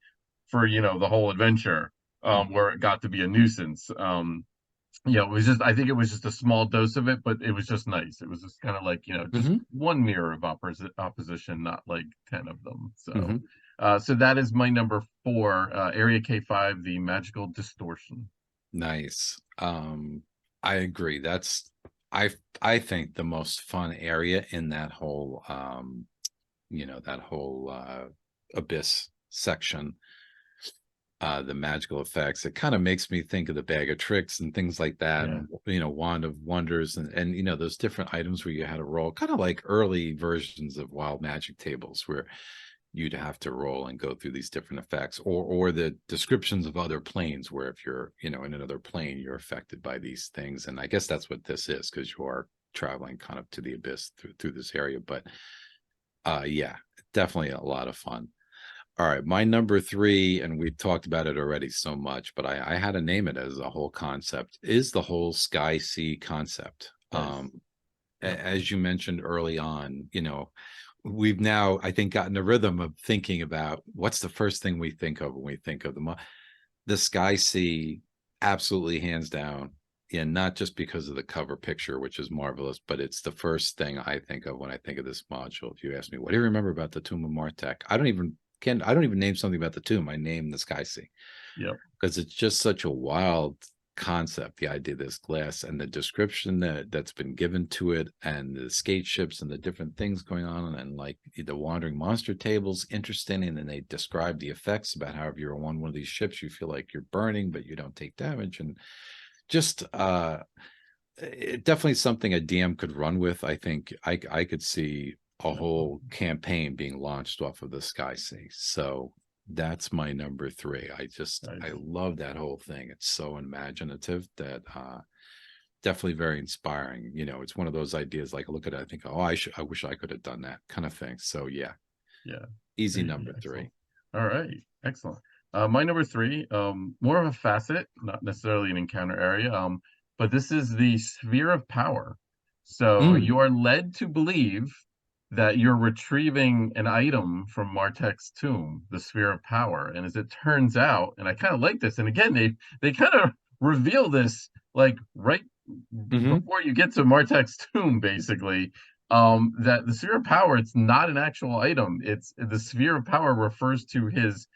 for the whole adventure, where it got to be a nuisance. It was just I think it was just a small dose of it, but it was just nice. It was just kind of like just Hmm. one mirror of opposition, not like 10 of them. So Hmm. so that is my number four, Area K5, the magical distortion. Nice. I agree. I I think the most fun area in that whole that whole abyss section, the magical effects. It kind of makes me think of the bag of tricks and things like that, Yeah, and wand of wonders, and those different items where you had to roll, kind of like early versions of wild magic tables where you'd have to roll and go through these different effects, or the descriptions of other planes where if you're in another plane you're affected by these things. And I guess that's what this is, because you are traveling kind of to the abyss through this area. But yeah, definitely a lot of fun. All right, my number three, and we've talked about it already so much, but I had to name it as a whole concept, is the whole sky sea concept. nice. Yep. As you mentioned early on, we've now, I think, gotten a rhythm of thinking about what's the first thing we think of when we think of the sky sea, absolutely hands down. And not just because of the cover picture, which is marvelous, but it's the first thing I think of when I think of this module. If you ask me, what do you remember about the Tomb of Martek? I don't even name something about the tomb. I name the sky sea, Yep. because it's just such a wild concept, the idea of this glass and the description that's been given to it, and the skate ships and the different things going on, and like the wandering monster tables, interesting. And then they describe the effects about how if you're on one of these ships you feel like you're burning but you don't take damage. And just definitely something a DM could run with. I think I could see a Yep. whole campaign being launched off of the Sky Sea. So that's my number three. I Nice. love that whole thing. It's so imaginative that definitely very inspiring. It's one of those ideas, like, look at it, I think, oh, I wish I could have done that kind of thing. So yeah, Yeah. easy Very number excellent. three. All right. Excellent. My number three, more of a facet, not necessarily an encounter area, but this is the sphere of power. So Mm, you are led to believe that you're retrieving an item from Martek's tomb, the sphere of power. And as it turns out, and I kind of like this, and again, they kind of reveal this like right mm-hmm, before you get to Martek's tomb, basically, that the sphere of power, it's not an actual item. It's the sphere of power refers to his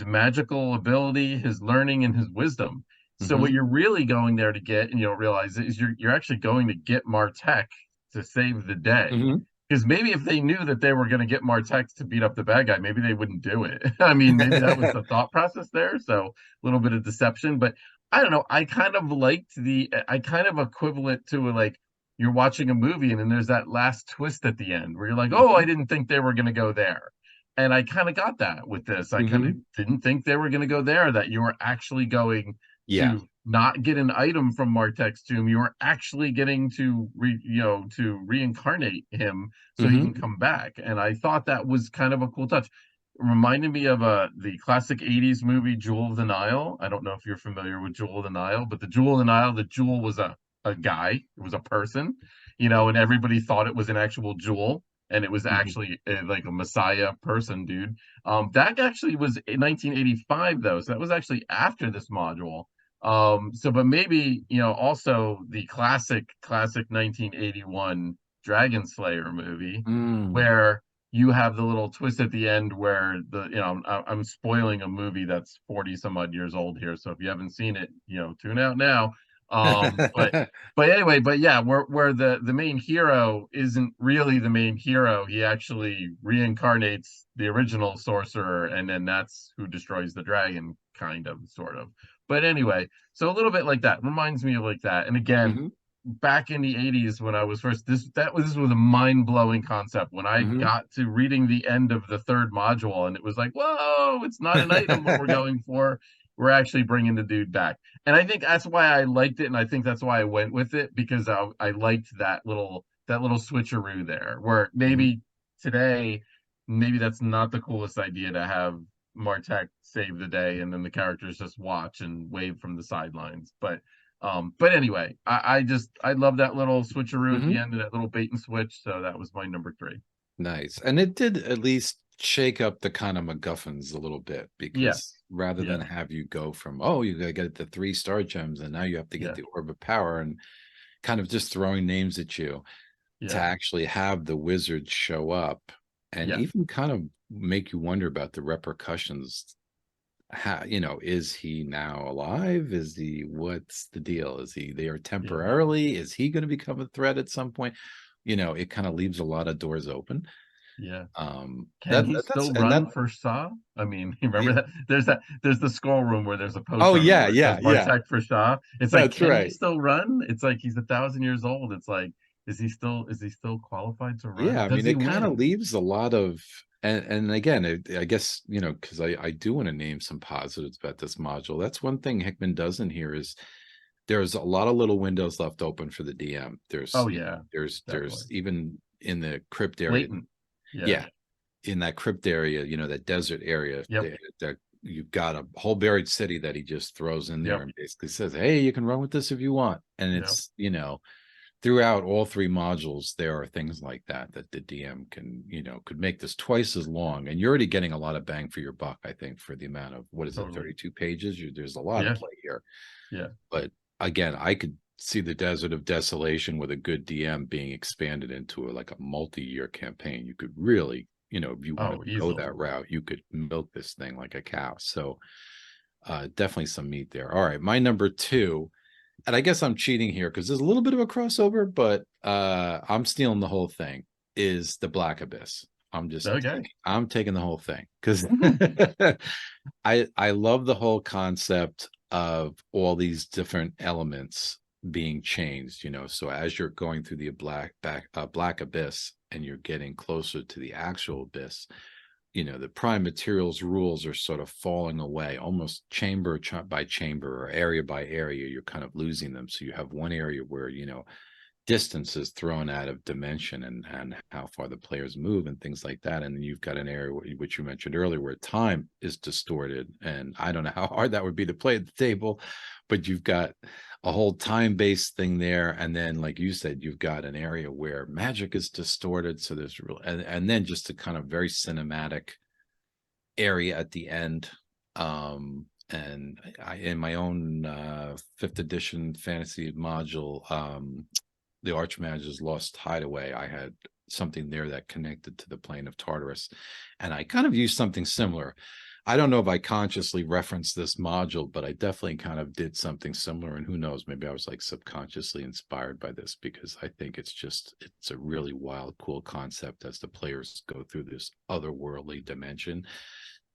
magical ability, his learning, and his wisdom. So mm-hmm, what you're really going there to get, and you don't realize it, is you're actually going to get Martek to save the day. mm-hmm. Because maybe if they knew that they were going to get Martek to beat up the bad guy, maybe they wouldn't do it. I mean, maybe that was the thought process there. So a little bit of deception, but I don't know. I kind of equivalent to like you're watching a movie and then there's that last twist at the end where you're like, oh, I Mm-hmm, didn't think they were going to go there. And I kind of got that with this. I kind of mm-hmm. didn't think they were going to go there, that you were actually going Yeah. to not get an item from Martek's tomb. You were actually getting to to reincarnate him so he Mm-hmm. can come back. And I thought that was kind of a cool touch. Reminded me of the classic 80s movie Jewel of the Nile. I don't know if you're familiar with Jewel of the Nile, but the Jewel of the Nile, the jewel was a guy, it was a person, and everybody thought it was an actual jewel, and it was Mm-hmm. actually like a messiah person, dude. That actually was in 1985 though, so that was actually after this module. So, but maybe, also the classic 1981 Dragon Slayer movie, Mm. where you have the little twist at the end where I'm spoiling a movie that's 40 some odd years old here. So if you haven't seen it, tune out now. But anyway, but yeah, where the main hero isn't really the main hero. He actually reincarnates the original sorcerer, and then that's who destroys the dragon, kind of, sort of. But anyway, so a little bit like that reminds me of like that. And again, Hmm. back in the 80s when I was first this was a mind-blowing concept when I Hmm. got to reading the end of the third module, and it was like, whoa, it's not an item what we're going for. We're actually bringing the dude back. And I think that's why I liked it, and I think that's why I went with it, because I liked that little switcheroo there, where Hmm. maybe today, maybe that's not the coolest idea to have Martek save the day and then the characters just watch and wave from the sidelines. But anyway, I love that little switcheroo at the Hmm. end of that little bait and switch. So that was my number three. Nice. And it did at least shake up the kind of MacGuffins a little bit, because Yes. rather than Yeah. have you go from, oh, you gotta get the 3 star gems and now you have to get Yeah. the orb of power, and kind of just throwing names at you, to Yeah. actually have the wizard show up and Yeah. even kind of make you wonder about the repercussions. How, is he now alive? Is he, what's the deal? Is he there Yeah. temporarily? Is he going to become a threat at some point? It kind of leaves a lot of doors open. Yeah. Can That he that's still and that run for Shah? I mean, you remember yeah. that? There's the scroll room where there's a Oh post on it yeah, where it yeah, says yeah. Martek for Shah. It's like, That's can he right. still run? It's like he's 1,000 years old. It's like, is he still qualified to Yeah, run? I Does mean, he it kind of win? leaves a lot of, and again, I guess, because I do want to name some positives about this module. That's one thing Hickman does in here, is there's a lot of little windows left open for the DM. Oh yeah, There's definitely. even in the crypt area. Blatant. Yeah. Yeah, in that crypt area, that desert area, Yep. that you've got a whole buried city that he just throws in there Yep. and basically says, "Hey, you can run with this if you want." And Yep. it's, throughout all 3 modules, there are things like that the DM can, could make this twice as long, and you're already getting a lot of bang for your buck, I think, for the amount of, what is it, Totally. 32 pages. There's a lot of Yeah. play here. Yeah. But again, I could see the Desert of Desolation with a good DM being expanded into like a multi-year campaign. You could really, if you want to Oh, go easily. that route, you could milk this thing like a cow. So definitely some meat there. All right, my number two, and I guess I'm cheating here because there's a little bit of a crossover, but I'm stealing the whole thing, is the Black Abyss. Okay. I'm taking the whole thing, because I love the whole concept of all these different elements being changed. So as you're going through the Black Abyss and you're getting closer to the actual abyss, the prime materials rules are sort of falling away, almost chamber by chamber or area by area. You're kind of losing them. So you have one area where, distance is thrown out of dimension, and how far the players move and things like that. And then you've got an area which you mentioned earlier, where time is distorted. And I don't know how hard that would be to play at the table, but you've got a whole time-based thing there. And then, like you said, you've got an area where magic is distorted. So there's real, and then just a kind of very cinematic area at the end. And I, in my own 5th edition fantasy module, the Archmage's Lost Hideaway, I had something there that connected to the plane of Tartarus, and I kind of used something similar. I don't know if I consciously referenced this module, but I definitely kind of did something similar. And who knows, maybe I was like subconsciously inspired by this, because I think it's a really wild, cool concept as the players go through this otherworldly dimension.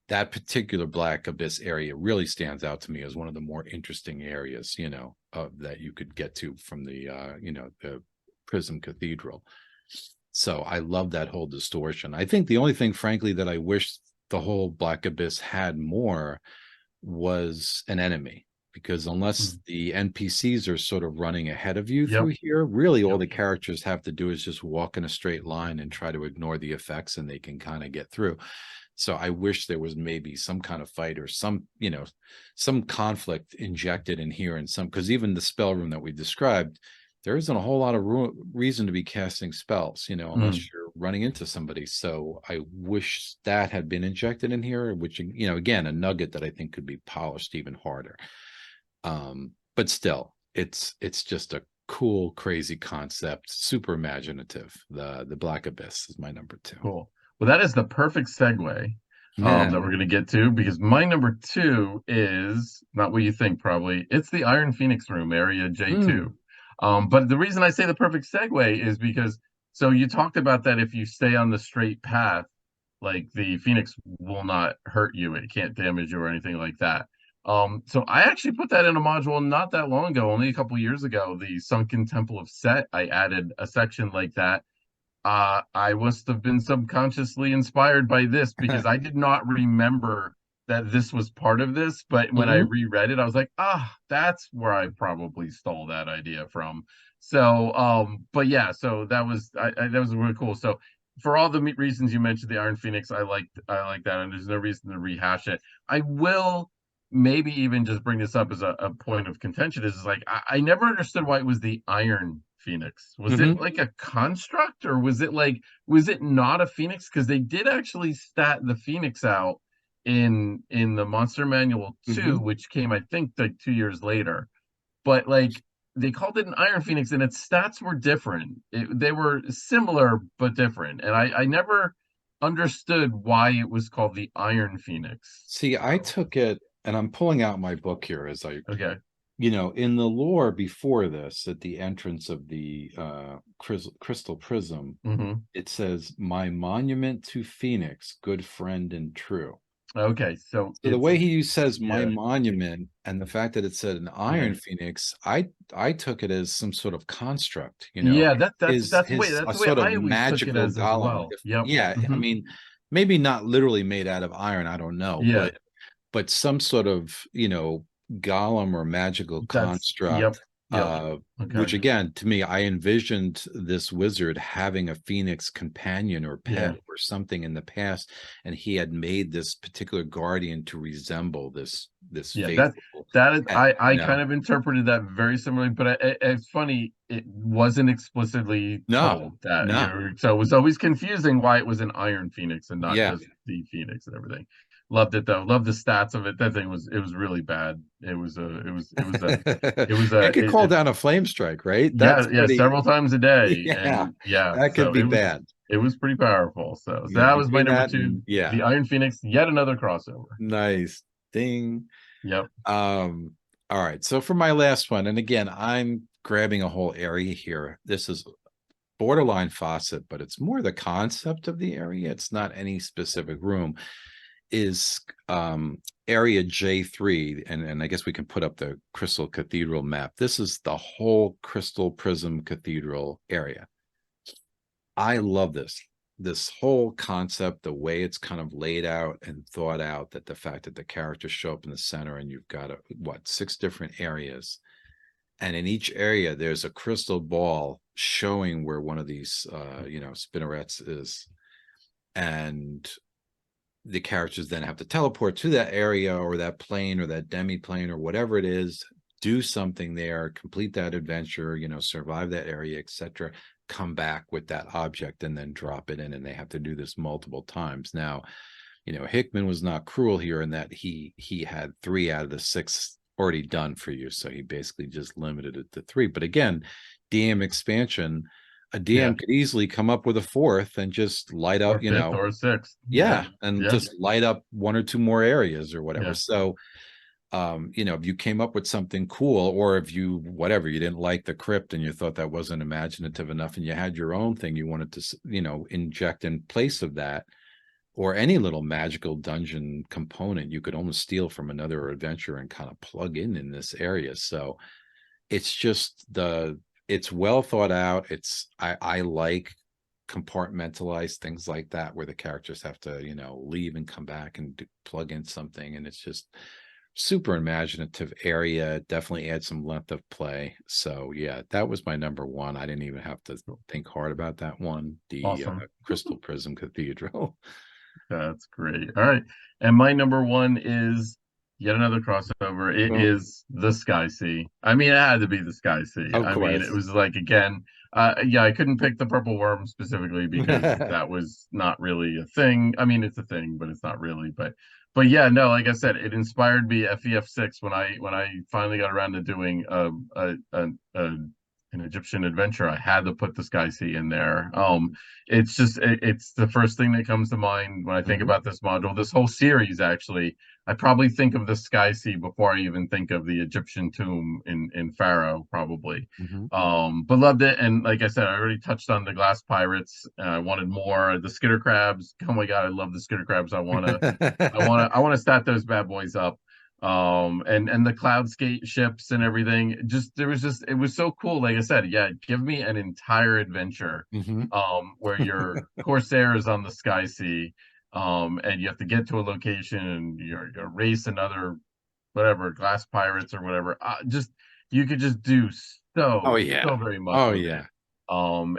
That particular Black Abyss area really stands out to me as one of the more interesting areas, that you could get to from the Prism Cathedral. So I love that whole distortion. I think the only thing, frankly, that I wish the whole Black Abyss had more was an enemy, because unless Mm. the NPCs are sort of running ahead of you Yep. through here, really all Yep. the characters have to do is just walk in a straight line and try to ignore the effects, and they can kind of get through. So I wish there was maybe some kind of fight, or some conflict injected in here, and because even the spell room that we described, there isn't a whole lot of reason to be casting spells, Mm. unless you're running into somebody. So I wish that had been injected in here, which, again, a nugget that I think could be polished even harder. But still, it's just a cool, crazy concept, super imaginative. The Black Abyss is my number two. Cool. Well, that is the perfect segue Yeah. that we're going to get to, because my number two is not what you think, probably. It's the Iron Phoenix Room, Area J2. Mm. But the reason I say the perfect segue is because, so you talked about that if you stay on the straight path, like the Phoenix will not hurt you, it can't damage you or anything like that. So I actually put that in a module not that long ago, only a couple years ago, the Sunken Temple of Set. I added a section like that. I must have been subconsciously inspired by this, because I did not remember that this was part of this. But when I Hmm. reread it, I was like, that's where I probably stole that idea from. So, but yeah, so that was really cool. So for all the reasons you mentioned, the Iron Phoenix, I like that, and there's no reason to rehash it. I will maybe even just bring this up as a point of contention. Is like I never understood why it was the Iron Phoenix. Was it Hmm. like a construct, or was it not a Phoenix? Because they did actually stat the Phoenix out in the Monster Manual 2, Hmm. which came, I think, like 2 years later. But like they called it an Iron Phoenix, and its stats were different. They were similar but different, and I never understood why it was called the Iron Phoenix. See, I So took it, and I'm pulling out my book here as I, okay. in the lore before this, at the entrance of the crystal prism, Hmm. it says, "My monument to Phoenix, good friend and true." Okay, so So the it's way he says "my yeah, monument" and the fact that it said an yeah. iron phoenix, I took it as some sort of construct, Yeah, his that's a the way sort of I always took it magical as golem. well. If, Yep. yeah, I Hmm. mean, maybe not literally made out of iron, I don't know, Yeah, but some sort of, golem or magical yep, construct, yep. which Okay. again, to me, I envisioned this wizard having a phoenix companion or pet Yeah. or something in the past, and he had made this particular guardian to resemble this Yeah, faithful that is, pet, I kind of interpreted that very similarly, but it's funny, it wasn't explicitly No, told that, no, so it was always confusing why it was an Iron Phoenix and not yeah. just the Phoenix and everything. Loved it though. Loved the stats of it. That thing was, it was really bad. It was It a could call down a flame strike, right? Yeah, That's yeah, pretty, several times a day, yeah, and yeah, that could so be bad. it was pretty powerful. So Yeah, that was my between number that two, and yeah, the Iron Phoenix, yet another crossover. nice ding. Yep. All right. So for my last one, and again, I'm grabbing a whole area here. This is borderline faucet, but it's more the concept of the area. It's not any specific room. Is area J3, and I guess we can put up the Crystal Cathedral map. This is the whole Crystal Prism Cathedral area. I love this whole concept, the way it's kind of laid out and thought out, that the fact that the characters show up in the center and you've got six different areas, and in each area there's a crystal ball showing where one of these spinnerets is, and the characters then have to teleport to that area or that plane or that demi plane or whatever it is, do something there, complete that adventure, survive that area, etc., come back with that object and then drop it in, and they have to do this multiple times. Now, Hickman was not cruel here in that he had 3 out of the 6 already done for you, so he basically just limited it to 3. But again, DM expansion, a Yeah, DM could easily come up with a 4th and just light or up, fifth or sixth. Yeah, yeah, and yeah, just light up 1 or 2 more areas or whatever. yeah, So if you came up with something cool, or if you didn't like the crypt and you thought that wasn't imaginative enough, and you had your own thing you wanted to inject in place of that, or any little magical dungeon component you could almost steal from another adventure and kind of plug in this area. So it's just it's well thought out. I like compartmentalized things like that, where the characters have to leave and come back and plug in something, and it's just super imaginative area. Definitely add some length of play. So yeah, that was my number one. I didn't even have to think hard about that one. The awesome. Crystal Prism Cathedral. That's great. All right, and my number one is yet another crossover. It Boom. is the Sky Sea. I mean, it had to be the Sky Sea. Of I mean, it course. was like, again, yeah, I couldn't pick the purple worm specifically because that was not really a thing. I mean, it's a thing, but it's not really. But but yeah, no, like I said, it inspired me FEF6 when I finally got around to doing a an Egyptian adventure. I had to put the Sky Sea in there. It's just it's the first thing that comes to mind when I think Hmm. about this module. This whole series, actually, I probably think of the Sky Sea before I even think of the Egyptian tomb in Pharaoh, probably. Hmm. But loved it, and like I said, I already touched on the glass pirates. I wanted more. The skitter crabs. Oh my God, I love the skitter crabs. I want to stat those bad boys up. And the cloud skate ships and everything. Just there was just it was so cool. Like I said, yeah, give me an entire adventure, Hmm. where your corsair is on the Sky Sea, and you have to get to a location and you're race another whatever glass pirates or whatever. Just you could just do Oh so yeah. very much Oh with it. yeah.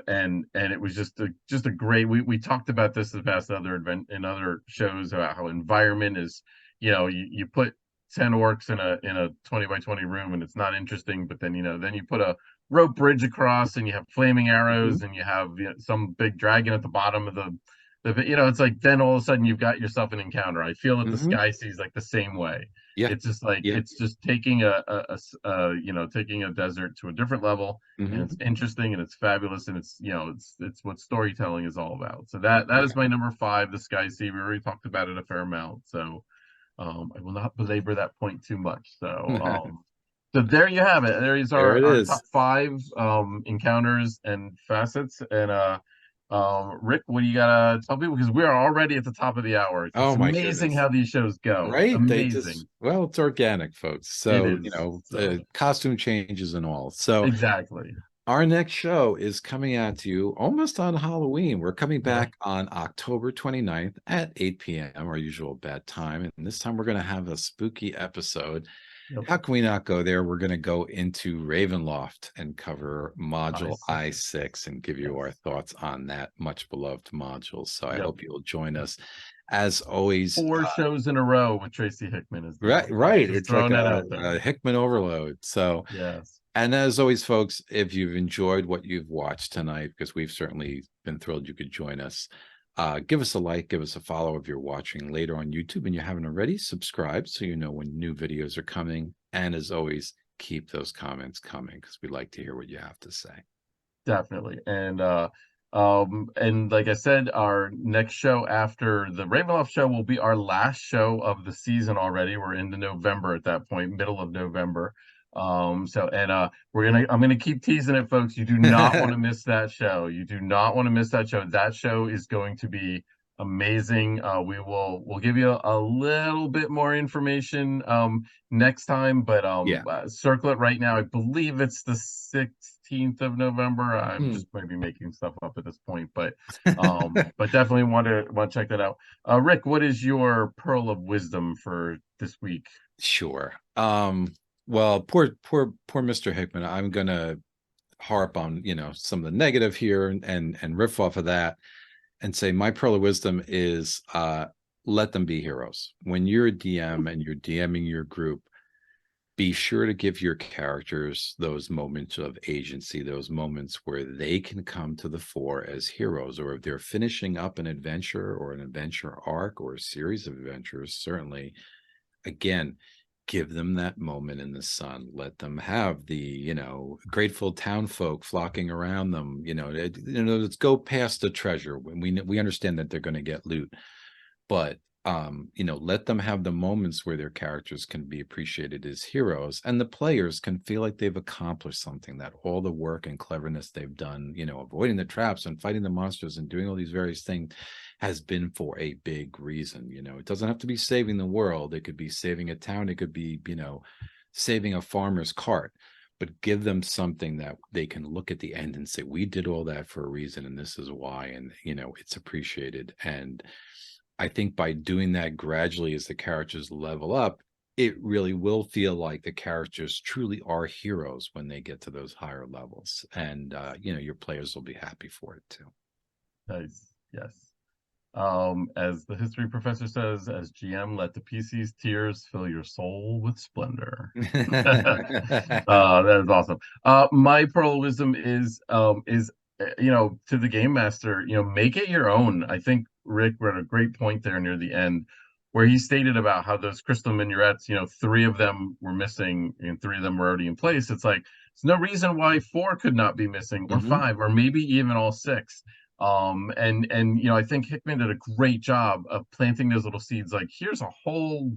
And it was just a great. We talked about this the past other event in other shows about how environment is. You put 10 orcs in a 20 by 20 room and it's not interesting, but then then you put a rope bridge across and you have flaming Hmm. arrows and you have some big dragon at the bottom of the it's like then all of a sudden you've got yourself an encounter. I feel that the Hmm. Sky Sea's like the same way. Yeah. It's just like Yeah. it's just taking taking a desert to a different level, and it's Hmm. interesting and it's fabulous, and it's what storytelling is all about. So that is Yeah. my number five, the Sky Sea. We already talked about it a fair amount, so I will not belabor that point too much. So there you have it. There is There it our top is. five encounters and facets. And Rick, what do you gotta tell people? Because we are already at the top of the hour. It's Oh my amazing goodness. how these shows go. Right? They just, Amazing. well, it's organic, folks. It So, is. So costume changes and all. So, exactly. our next show is coming at you almost on Halloween. We're coming Yeah. back on October 29th at 8 p.m., our usual bad time. And this time we're going to have a spooky episode. Yep. How can we not go there? We're going to go into Ravenloft and cover I module six. I6 and give you our Yes. thoughts on that much beloved module. So I Yep. hope you'll join us. As always, Four shows in a row with Tracy Hickman as the right, author. right. Just It's like throwing that out there. a Hickman overload. So, Yes. and as always, folks, if you've enjoyed what you've watched tonight, because we've certainly been thrilled you could join us, give us a like, give us a follow if you're watching later on YouTube and you haven't already. Subscribe so you know when new videos are coming. And as always, keep those comments coming because we like to hear what you have to say. Definitely. And like I said, our next show after the Ravenloft show will be our last show of the season already. We're into November at that point, middle of November. So and I'm gonna keep teasing it, folks. You do not want to miss that show. You do not want to miss that show. That show is going to be amazing. We'll give you a little bit more information next time, but Yeah. circle it right now. I believe it's the 16th of November. I'm Hmm. just maybe making stuff up at this point, but definitely want to check that out. Rick, what is your pearl of wisdom for this week? Sure. Well, poor Mr. Hickman. I'm gonna harp on, some of the negative here and riff off of that and say my pearl of wisdom is let them be heroes. When you're a DM and you're DMing your group, be sure to give your characters those moments of agency, those moments where they can come to the fore as heroes, or if they're finishing up an adventure or an adventure arc or a series of adventures, certainly, again, give them that moment in the sun. Let them have the, grateful town folk flocking around them. Let's go past the treasure. When we understand that they're going to get loot, but let them have the moments where their characters can be appreciated as heroes, and the players can feel like they've accomplished something, that all the work and cleverness they've done, avoiding the traps and fighting the monsters and doing all these various things has been for a big reason. It doesn't have to be saving the world. It could be saving a town. It could be, saving a farmer's cart, but give them something that they can look at the end and say, we did all that for a reason, and this is why, and it's appreciated. And I think by doing that gradually as the characters level up, it really will feel like the characters truly are heroes when they get to those higher levels. And your players will be happy for it too. Nice. Yes. As the history professor says, as GM, let the PC's tears fill your soul with splendor. That is awesome. My pearl of wisdom is to the game master, make it your own. I think Rick, we're at a great point there near the end. where he stated about how those crystal minarets, you know, 3 of them were missing and 3 of them were already in place. It's like there's no reason why 4 could not be missing, or Hmm. 5, or maybe even all 6. And you know, I think Hickman did a great job of planting those little seeds. Like, here's a whole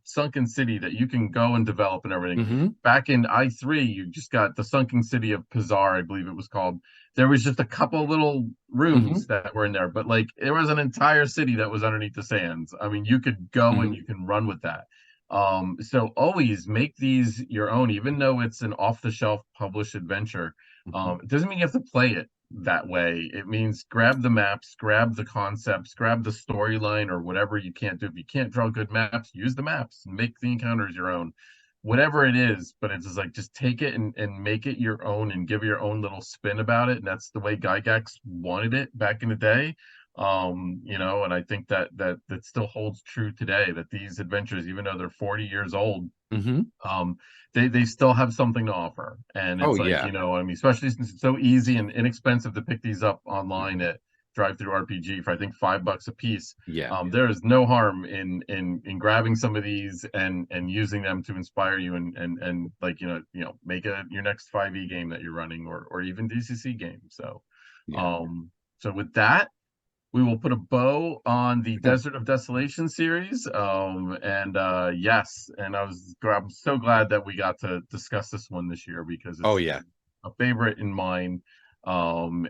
sunken city that you can go and develop and everything. Hmm. Back in I3, you just got the sunken city of Pizar, I believe it was called. There was just a couple little rooms Hmm. that were in there, but like there was an entire city that was underneath the sands. I mean, you could go and Hmm. you can run with that. So always make these your own, even though it's an off-the-shelf published adventure. Hmm. It doesn't mean you have to play it that way. It means grab the maps, grab the concepts, grab the storyline, or whatever you can't do. If you can't draw good maps, use the maps and make the encounters your own. Whatever it is, but it's just like just take it and make it your own and give your own little spin about it. And that's the way Gygax wanted it back in the day. You know, and I think that still holds true today, that these adventures, even though they're 40 years old, Hmm. um they still have something to offer. And Oh it's like, yeah. you know, I mean, especially since it's so easy and inexpensive to pick these up online at drive through RPG for I think $5 a piece. Yeah. There is no harm in grabbing some of these and using them to inspire you and like, make a your next 5e game that you're running, or even DCC game. So Yeah. um so with that, we will put a bow on the Desert of Desolation series. And yes, and I'm so glad that we got to discuss this one this year, because Oh it's yeah. a favorite in mine. And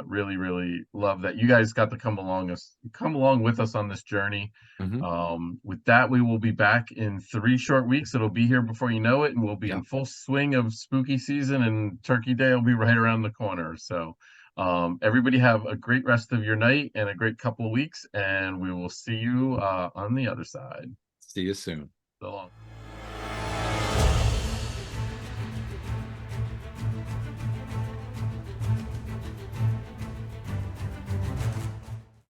really, really love that you guys got to come along with us on this journey. Hmm. With that, we will be back in 3 short weeks. It'll be here before you know it, and we'll be Yeah. in full swing of spooky season, and Turkey Day will be right around the corner. So everybody have a great rest of your night and a great couple of weeks, and we will see you on the other side. See you soon. So long.